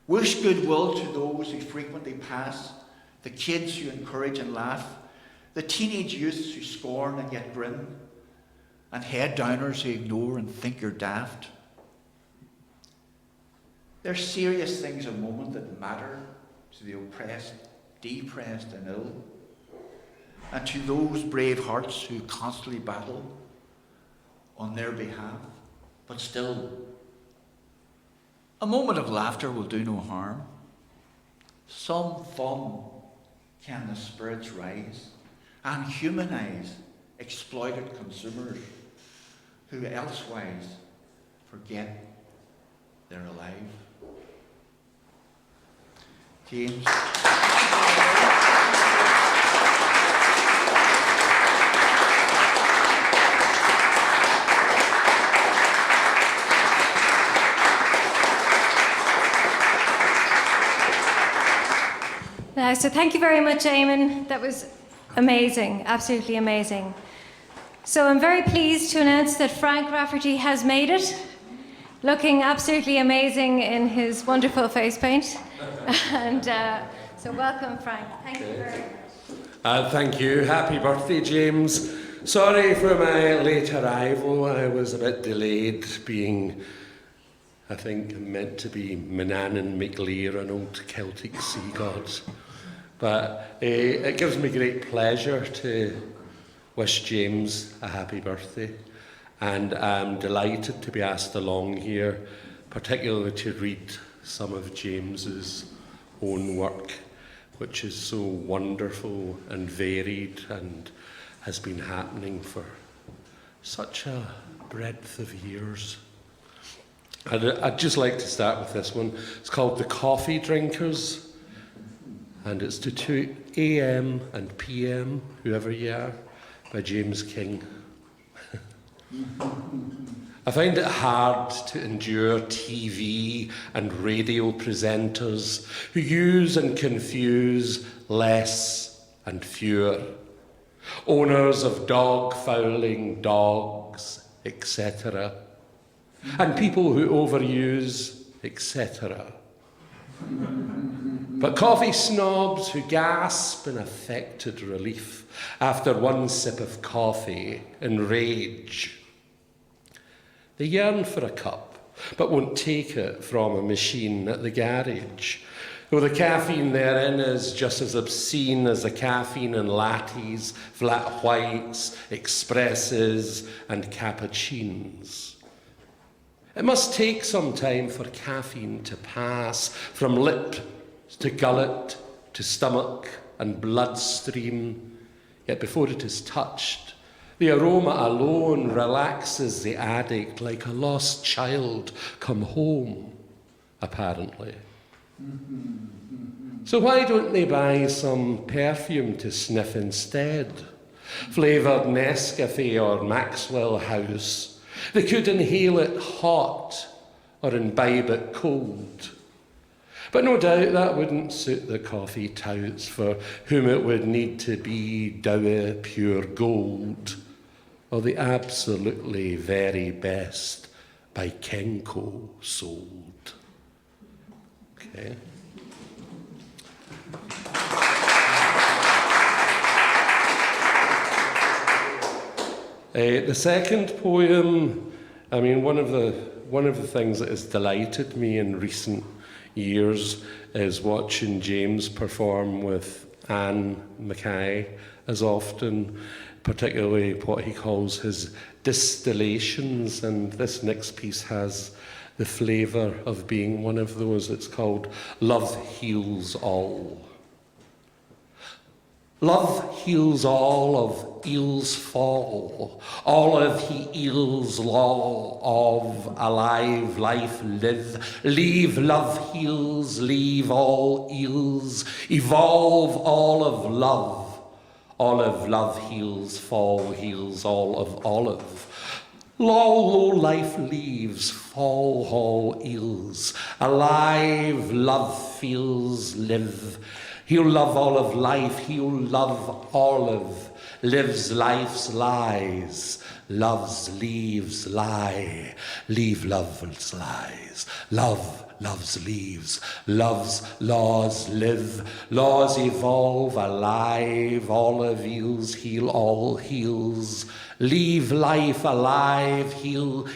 Wish goodwill to those who frequently pass, the kids who encourage and laugh, the teenage youths who scorn and yet grin, and head-downers who ignore and think you're daft. They're serious things a moment that matter to the oppressed, depressed and ill, and to those brave hearts who constantly battle on their behalf. But still, a moment of laughter will do no harm. Some fun can the spirits rise and humanize exploited consumers who elsewise forget they're alive. James. So thank you very much, Eamon. That was amazing, absolutely amazing. So I'm very pleased to announce that Frank Rafferty has made it, looking absolutely amazing in his wonderful face paint. And so welcome, Frank. Thank you very much. Thank you. Happy birthday, James. Sorry for my late arrival. I was a bit delayed, being, I think, meant to be Manannan McLear, an old Celtic sea god. But it gives me great pleasure to wish James a happy birthday. And I'm delighted to be asked along here, particularly to read some of James's own work, which is so wonderful and varied and has been happening for such a breadth of years. I'd just like to start with this one. It's called The Coffee Drinkers, and it's to 2 a.m. and p.m., whoever you are, by James King. I find it hard to endure TV and radio presenters who use and confuse less and fewer, owners of dog-fouling dogs, etc., and people who overuse, etc. But coffee snobs who gasp in affected relief after one sip of coffee in rage. They yearn for a cup, but won't take it from a machine at the garage, though the caffeine therein is just as obscene as the caffeine in lattes, flat whites, expresses, and cappuccines. It must take some time for caffeine to pass from lip to gullet to stomach and bloodstream, yet before it is touched, the aroma alone relaxes the addict like a lost child come home, apparently. So why don't they buy some perfume to sniff instead? Flavoured Nescafe or Maxwell House. They could inhale it hot or imbibe it cold. But no doubt that wouldn't suit the coffee touts, for whom it would need to be Dowie pure gold, or the absolutely very best by Kenco sold. Okay. The second poem, I mean, one of the things that has delighted me in recent years is watching James perform with Anne Mackay as often, particularly what he calls his distillations, and this next piece has the flavour of being one of those. It's called Love Heals All. Love heals all of eel's fall, all of he eel's law of alive life live, leave love heals, leave all eels, evolve all of love heals, fall heals all of olive. Low life leaves, fall all eels, alive love feels live. He'll love all of life, he'll love olive, lives life's lies, love's leaves lie, leave love's lies, love love's leaves, love's laws live, laws evolve, alive, all reveals, heal all heals, leave life alive, heal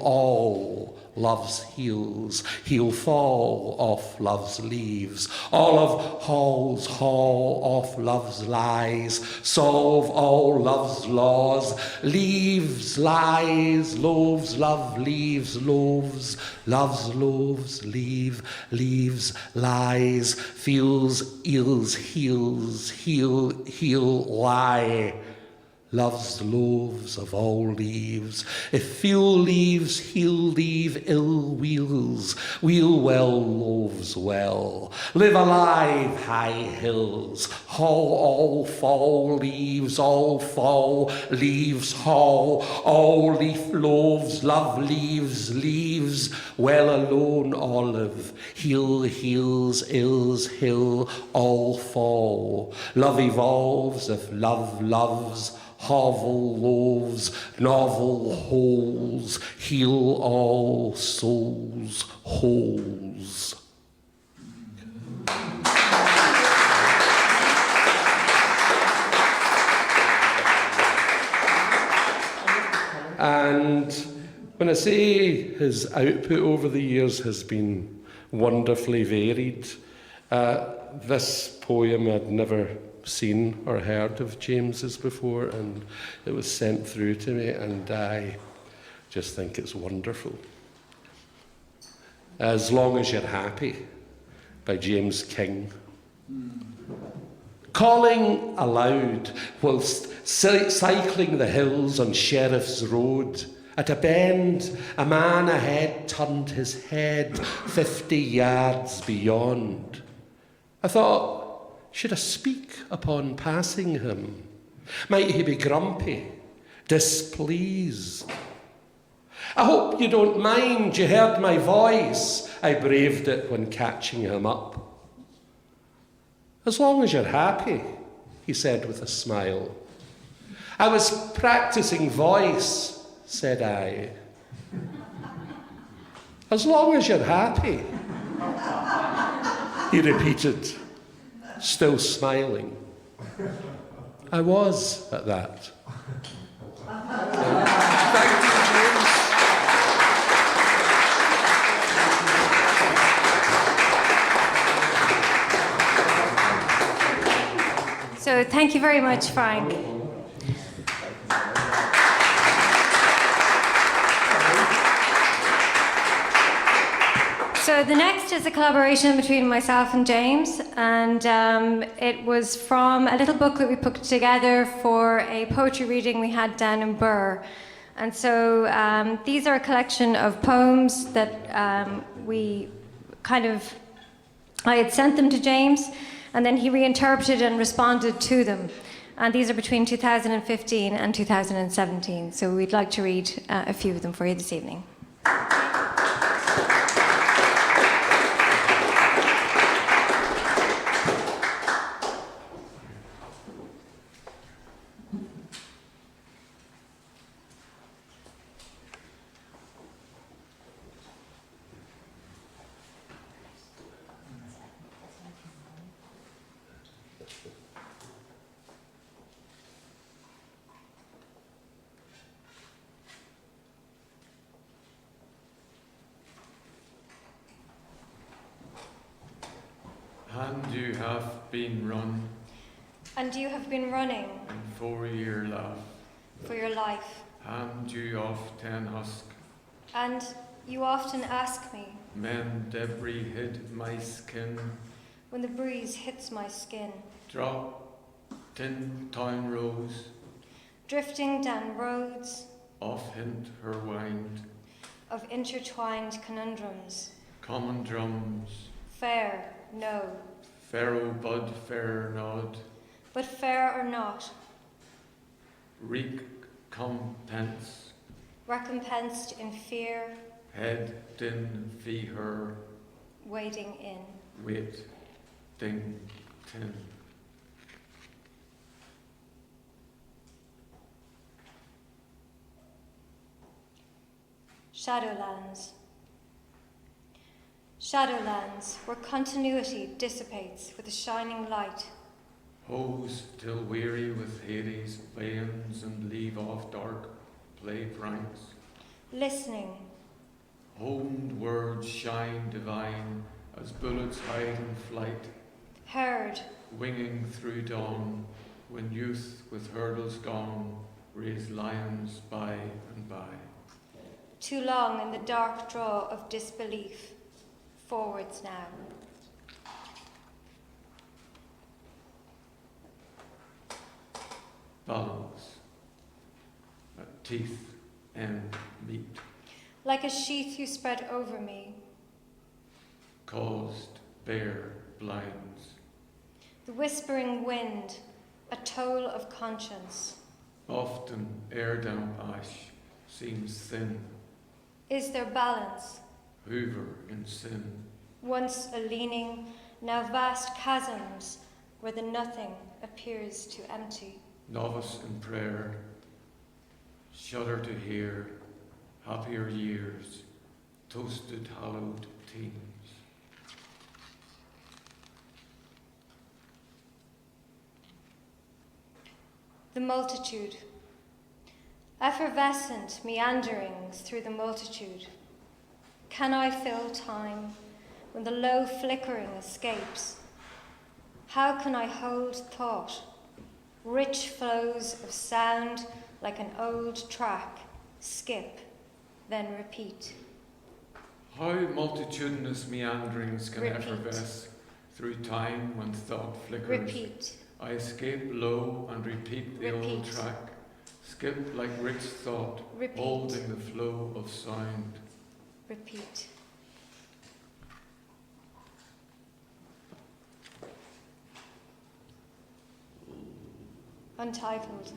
all. Love's heals, he'll fall off love's leaves. All of halls haul off love's lies, solve all love's laws. Leaves, lies, loaves, love, leaves, loaves, love's loaves, leaves, lies, feels, ills, heals, heal, lie. Love's loaves of all leaves. If few leaves, he'll leave ill wheels. Wheel well, loaves well. Live alive, high hills. Haul all fall, leaves all fall. Leaves haul, all leaf loaves. Love leaves, leaves. Well alone, olive. Heel, heels, ills, hill. All fall. Love evolves if love loves. Hovel loaves, novel holes, heal all souls, holes. And when I say his output over the years has been wonderfully varied, this poem I'd never seen or heard of James's before, and it was sent through to me, and I just think it's wonderful. As Long as You're Happy by James King. Calling aloud whilst cycling the hills on Sheriff's Road, at a bend, a man ahead turned his head 50 yards beyond. I thought, should I speak upon passing him? Might he be grumpy, displeased? I hope you don't mind, you heard my voice. I braved it when catching him up. As long as you're happy, he said with a smile. I was practicing voice, said I. As long as you're happy, he repeated, still smiling. I was at that. Thank you, James. So thank you very much, Frank. So the next is a collaboration between myself and James, and it was from a little book that we put together for a poetry reading we had down in Birr. And so these are a collection of poems that I had sent them to James, and then he reinterpreted and responded to them. And these are between 2015 and 2017. So we'd like to read a few of them for you this evening. And you have been run. And you have been running. And for your life. For your life. And you often ask. And you often ask me. When debris hit my skin. When the breeze hits my skin. Drop tin town rows. Drifting down roads. Of hint her wind. Of intertwined conundrums. Common drums. Fair, no. Pharaoh bud, fair nod. But fair or not. Recompense. Recompensed in fear. Head din fee her. Waiting in. Wait. Ding tin. Shadowlands. Shadowlands, where continuity dissipates with a shining light. Hose till weary with Hades' veins and leave off dark play pranks. Listening. Homed words shine divine as bullets hide in flight. Heard. Winging through dawn, when youth with hurdles gone raise lions by and by. Too long in the dark draw of disbelief. Forwards now. Balance. At teeth end meet. Like a sheath you spread over me. Caused bare blinds. The whispering wind, a toll of conscience. Often air damp ash seems thin. Is there balance? Hoover in sin. Once a leaning, now vast chasms where the nothing appears too empty. Novice in prayer. Shudder to hear. Happier years. Toasted hallowed teens. The multitude. Effervescent meanderings through the multitude. Can I fill time when the low flickering escapes? How can I hold thought? Rich flows of sound like an old track. Skip, then repeat. How multitudinous meanderings can Repeat. effervesce through time when thought flickers. Repeat. I escape low and repeat the old Repeat. track. Skip like rich thought, Repeat. holding the flow of sound. Repeat. Untitled.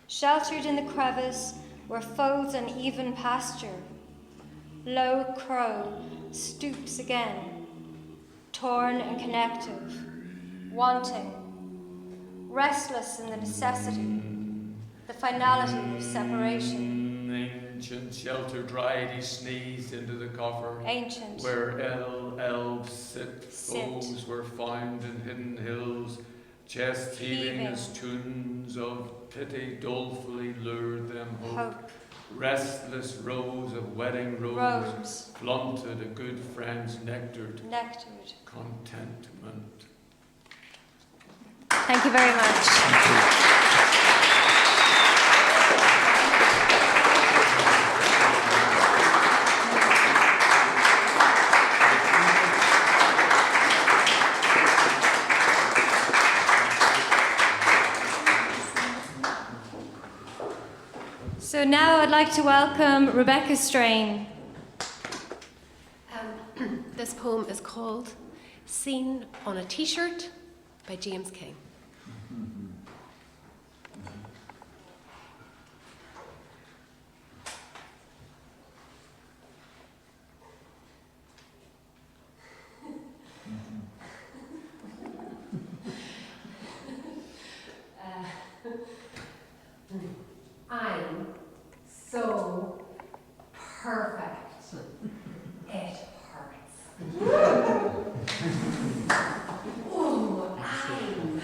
Sheltered in the crevice where folds uneven pasture, low crow stoops again, torn and connective, wanting, restless in the necessity, the finality of separation. Ancient shelter dried, he sneezed into the coffer. Ancient. Where elves sit. Foes were found in hidden hills. Chest heaving as tunes of pity dolefully lured them hope. Restless rows of wedding rose flaunted a good friend's nectared contentment. Thank you very much. Thank you. So now I'd like to welcome Rebecca Strain. This poem is called Seen on a T-shirt by James King. I'm so perfect. It hurts. Oh, I'm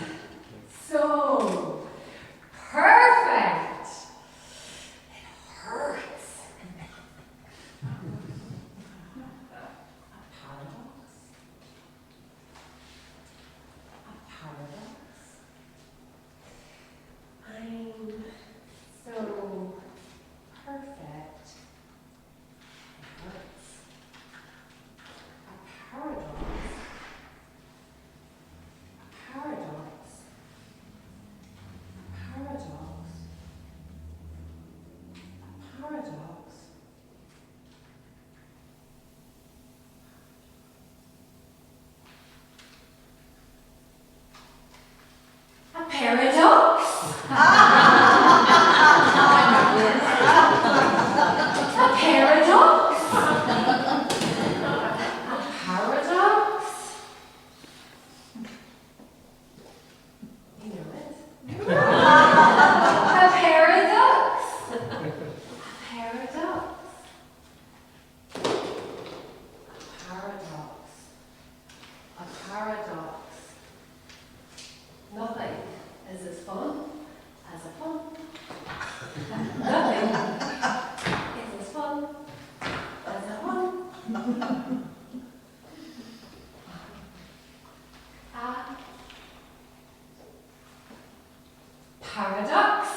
paradox.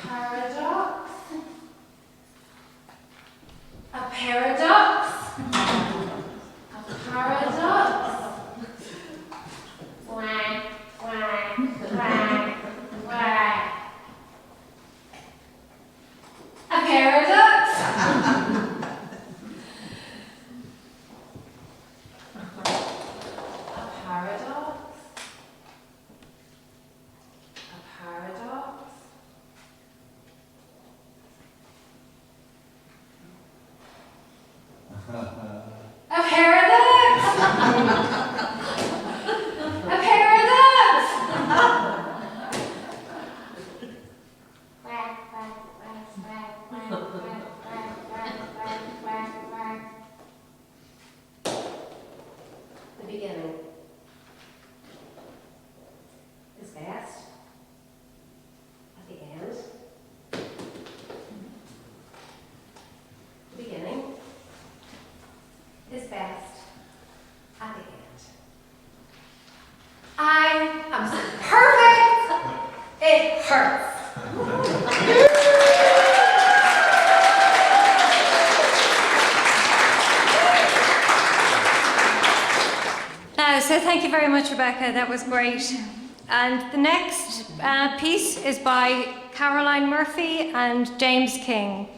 Paradox. A paradox. A paradox. Quack, quack, quack, quack. A paradox. A paradox. A paradox. A paradox! A paradox! Quack, quack, quack, quack, quack, quack, quack, quack, quack, quack, quack. The beginning is best. At the end. The beginning is best at the end. I am so perfect, it hurts. So thank you very much, Rebecca. That was great. And the next piece is by Caroline Murphy and James King.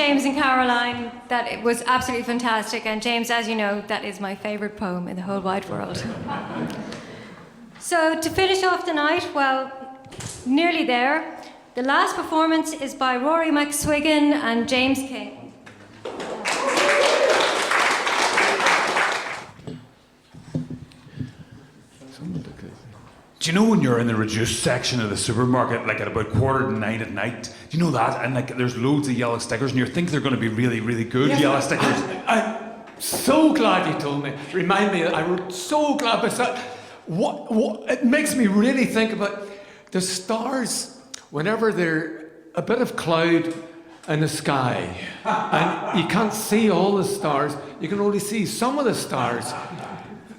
James and Caroline. That it was absolutely fantastic. And James, as you know, that is my favourite poem in the whole wide world. So to finish off the night, well, nearly there. The last performance is by Rory McSwiggan and James King. Do you know when you're in the reduced section of the supermarket, like at about 9:15 at night? Do you know that? And like there's loads of yellow stickers, and you think they're going to be really, really good yellow stickers. I'm so glad you told me. Remind me, I'm so glad. But what it makes me really think about the stars. Whenever they're a bit of cloud in the sky, and you can't see all the stars, you can only see some of the stars.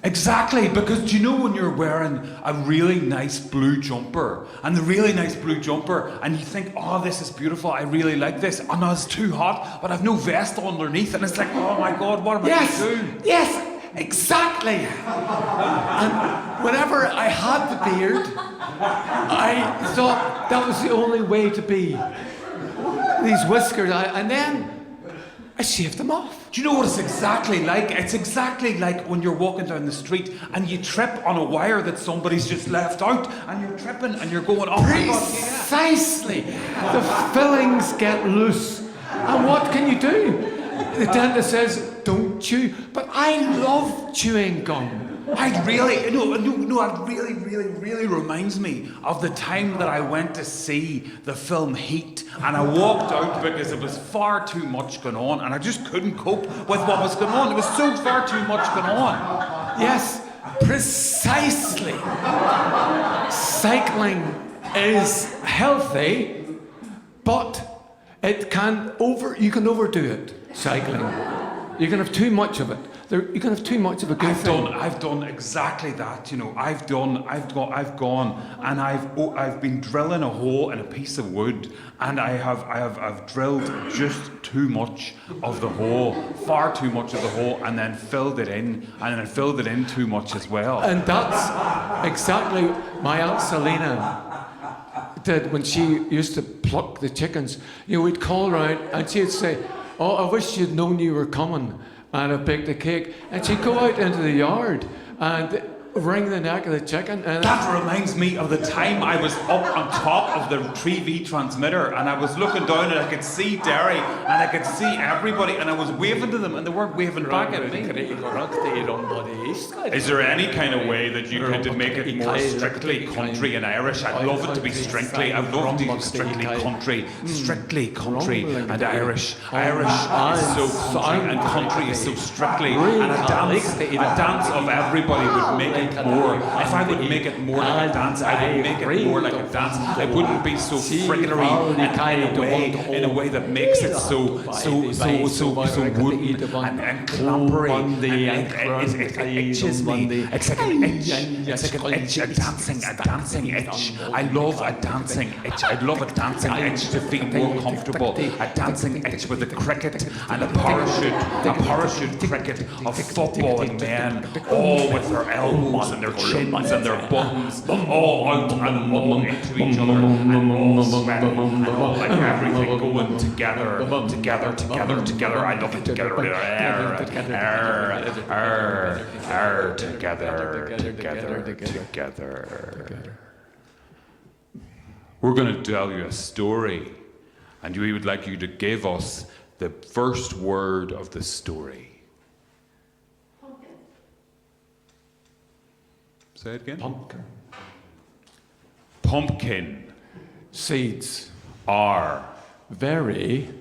Exactly, because do you know when you're wearing a really nice blue jumper, and the really nice blue jumper, and you think, oh, this is beautiful, I really like this, and it's too hot, but I've no vest underneath, and it's like, oh my God, what am I going to do? Yes, exactly. And whenever I had the beard, I thought that was the only way to be. These whiskers, and then I shaved them off. Do you know what it's exactly like? It's exactly like when you're walking down the street and you trip on a wire that somebody's just left out, and you're tripping and you're going, oh my God. Precisely. The fillings get loose. And what can you do? The dentist says, don't chew. But I love chewing gum. It really reminds me of the time that I went to see the film Heat, and I walked out because it was far too much going on, and I just couldn't cope with what was going on. There was so far too much going on. Yes, precisely. Cycling is healthy, but you can overdo it, cycling. You can have too much of it. You can have too much of a good thing. I've done exactly that. You know, I've gone and I've been drilling a hole in a piece of wood, and I've drilled just too much of the hole, far too much of the hole, and then filled it in, and then filled it in too much as well. And that's exactly my Aunt Selena did when she used to pluck the chickens. You know, we'd call around and she'd say, oh, I wish you'd known you were coming, and I baked a cake. And she'd go out into the yard and wring the neck of the chicken. And that reminds me of the time I was up on top of the 3V transmitter, and I was looking down and I could see Derry and I could see everybody, and I was waving to them and they weren't waving back at me. Is there any kind of way that you could make it more strictly country and Irish? I'd love it to be strictly, I'd love it to be strictly country and Irish. Irish is so country and country is so strictly, and a dance of everybody would make it more. If I would make it more like a dance, I would make it more like a dance. It wouldn't be so frickery in a way that makes it so wooden and clampery. It itches me. It's like an itch. It's like an itch. A dancing itch. I love a dancing itch. I'd love a dancing itch to feel more comfortable. A dancing itch with a cricket and a parachute cricket of footballing men, all with their elbows and their chins and their buttons all out and all into each other, and all sweating and all like everything going together. I love it together. Together. We're going to tell you a story, and we would like you to give us the first word of the story. Say it again. Pumpkin. Seeds are very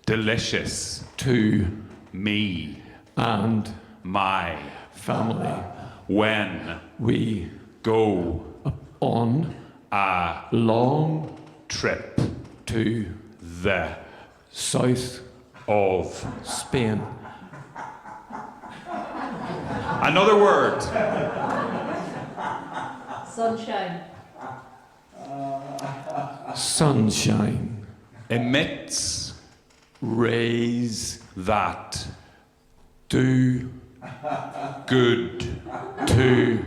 delicious to me and my family when we go on a long trip to the south of Spain. Another word. Sunshine. Sunshine emits rays that do good to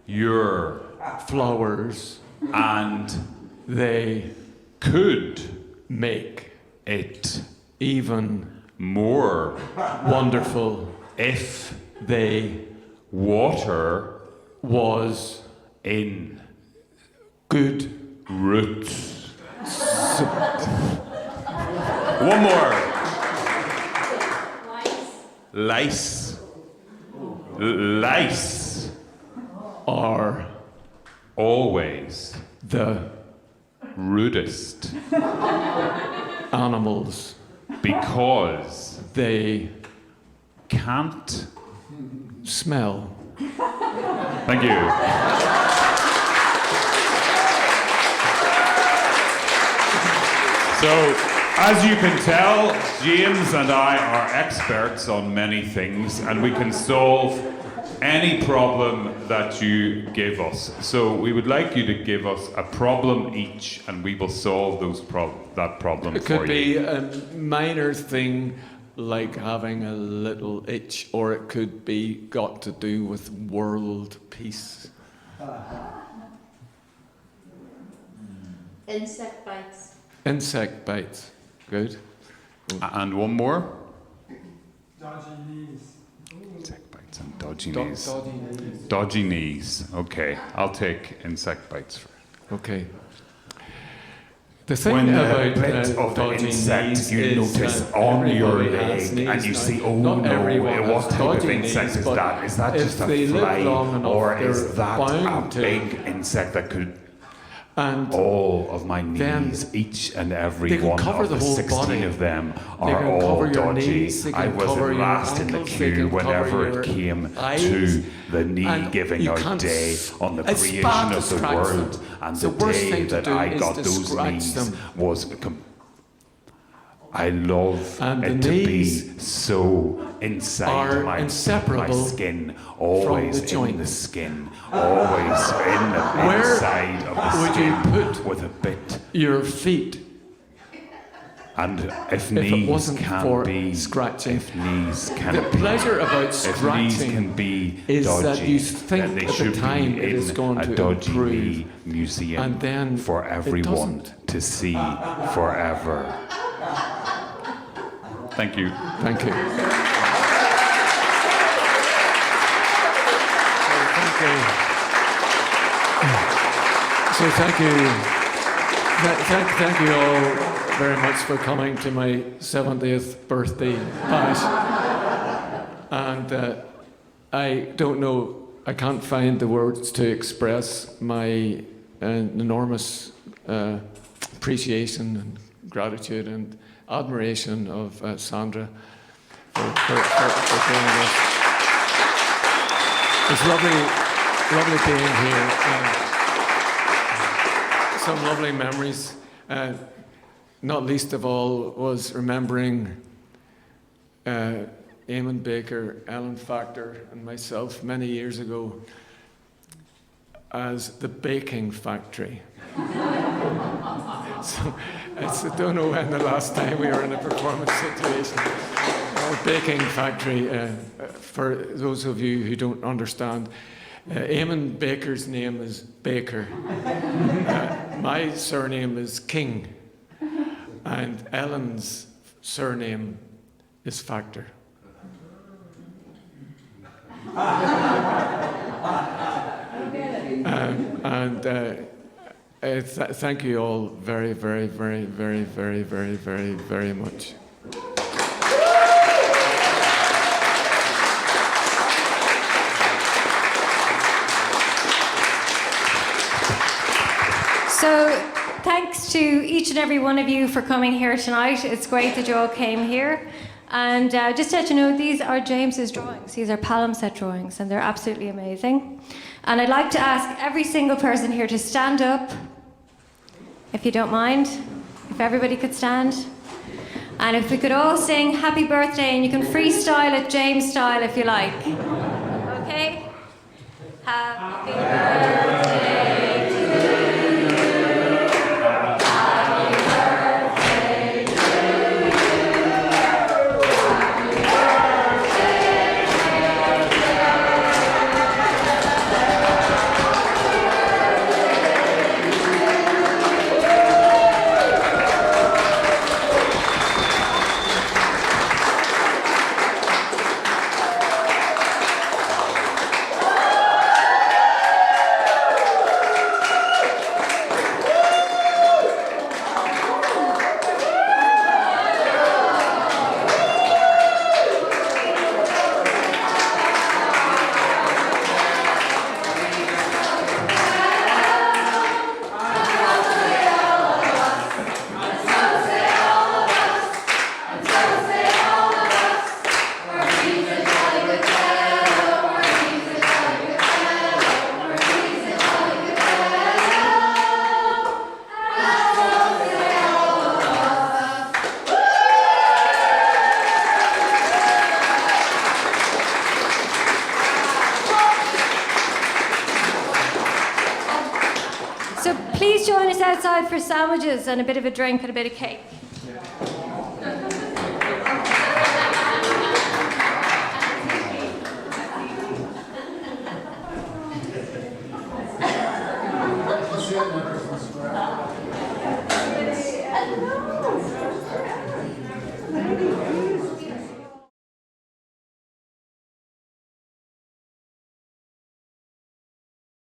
your flowers, and they could make it even more wonderful if they water was in good roots. One more. Lice. Lice are always the rudest animals because they can't smell. Thank you. So, as you can tell, James and I are experts on many things, and we can solve any problem that you give us. So we would like you to give us a problem each, and we will solve that problem It for could you. be a minor thing like having a little itch, or it could be got to do with world peace. Insect bites. Insect bites. Good. And one more. Dodgy knees. Insect bites and dodgy Dodgy knees. knees. Dodgy knees. Okay, I'll take insect bites first. Okay. The thing When about a bit of the dodgy insect knees you is notice that on your everybody has leg knees and you now. see, oh Not no, everyone what has type of dodgy insect knees, is but that? Is that if just a they live fly, long enough, or is they're that a bound to. big insect that could... And all of my then knees, each and every they can one cover of the the whole 16 body. of them They are can all cover your dodgy. knees, they I can was cover the your last in the ankles, they queue can cover whenever your it came eyes, to the knee and giving you out can't day on the it's creation bad to of the scratch them. world. And The the worst day thing to that do I is got to those scratch knees them. was... I love And it the to be knees so inside are my inseparable skin, always from the in the skin, always in the Where inside of the would skin, you put with a bit. your feet? And if it knees wasn't can for be scratching. if knees can The be, pleasure about if knees scratching can be is dodgy, that you think then they at the should time be it in is going a to dodgy improve. knee museum And then for it everyone doesn't. to see forever. Thank you. Thank you. So thank you. Thank you all very much for coming to my 70th birthday bash. And I don't know, I can't find the words to express my enormous appreciation and gratitude and admiration of Sandra for doing this. It's lovely being here. Some lovely memories. Not least of all was remembering Eamon Baker, Ellen Factor, and myself many years ago as the baking factory. So I don't know when the last time we were in a performance situation. Our baking factory, for those of you who don't understand, Eamon Baker's name is Baker. My surname is King. And Ellen's surname is Factor. Thank you all very, very, very, very, very, very, very, very much. So, thanks to each and every one of you for coming here tonight. It's great that you all came here. And just to let you know, these are James's drawings. These are palimpsest drawings, and they're absolutely amazing. And I'd like to ask every single person here to stand up, if you don't mind. If everybody could stand. And if we could all sing Happy Birthday, and you can freestyle it James style if you like. Okay? Happy birthday to you. please join us outside for sandwiches and a bit of a drink and a bit of cake. That's it,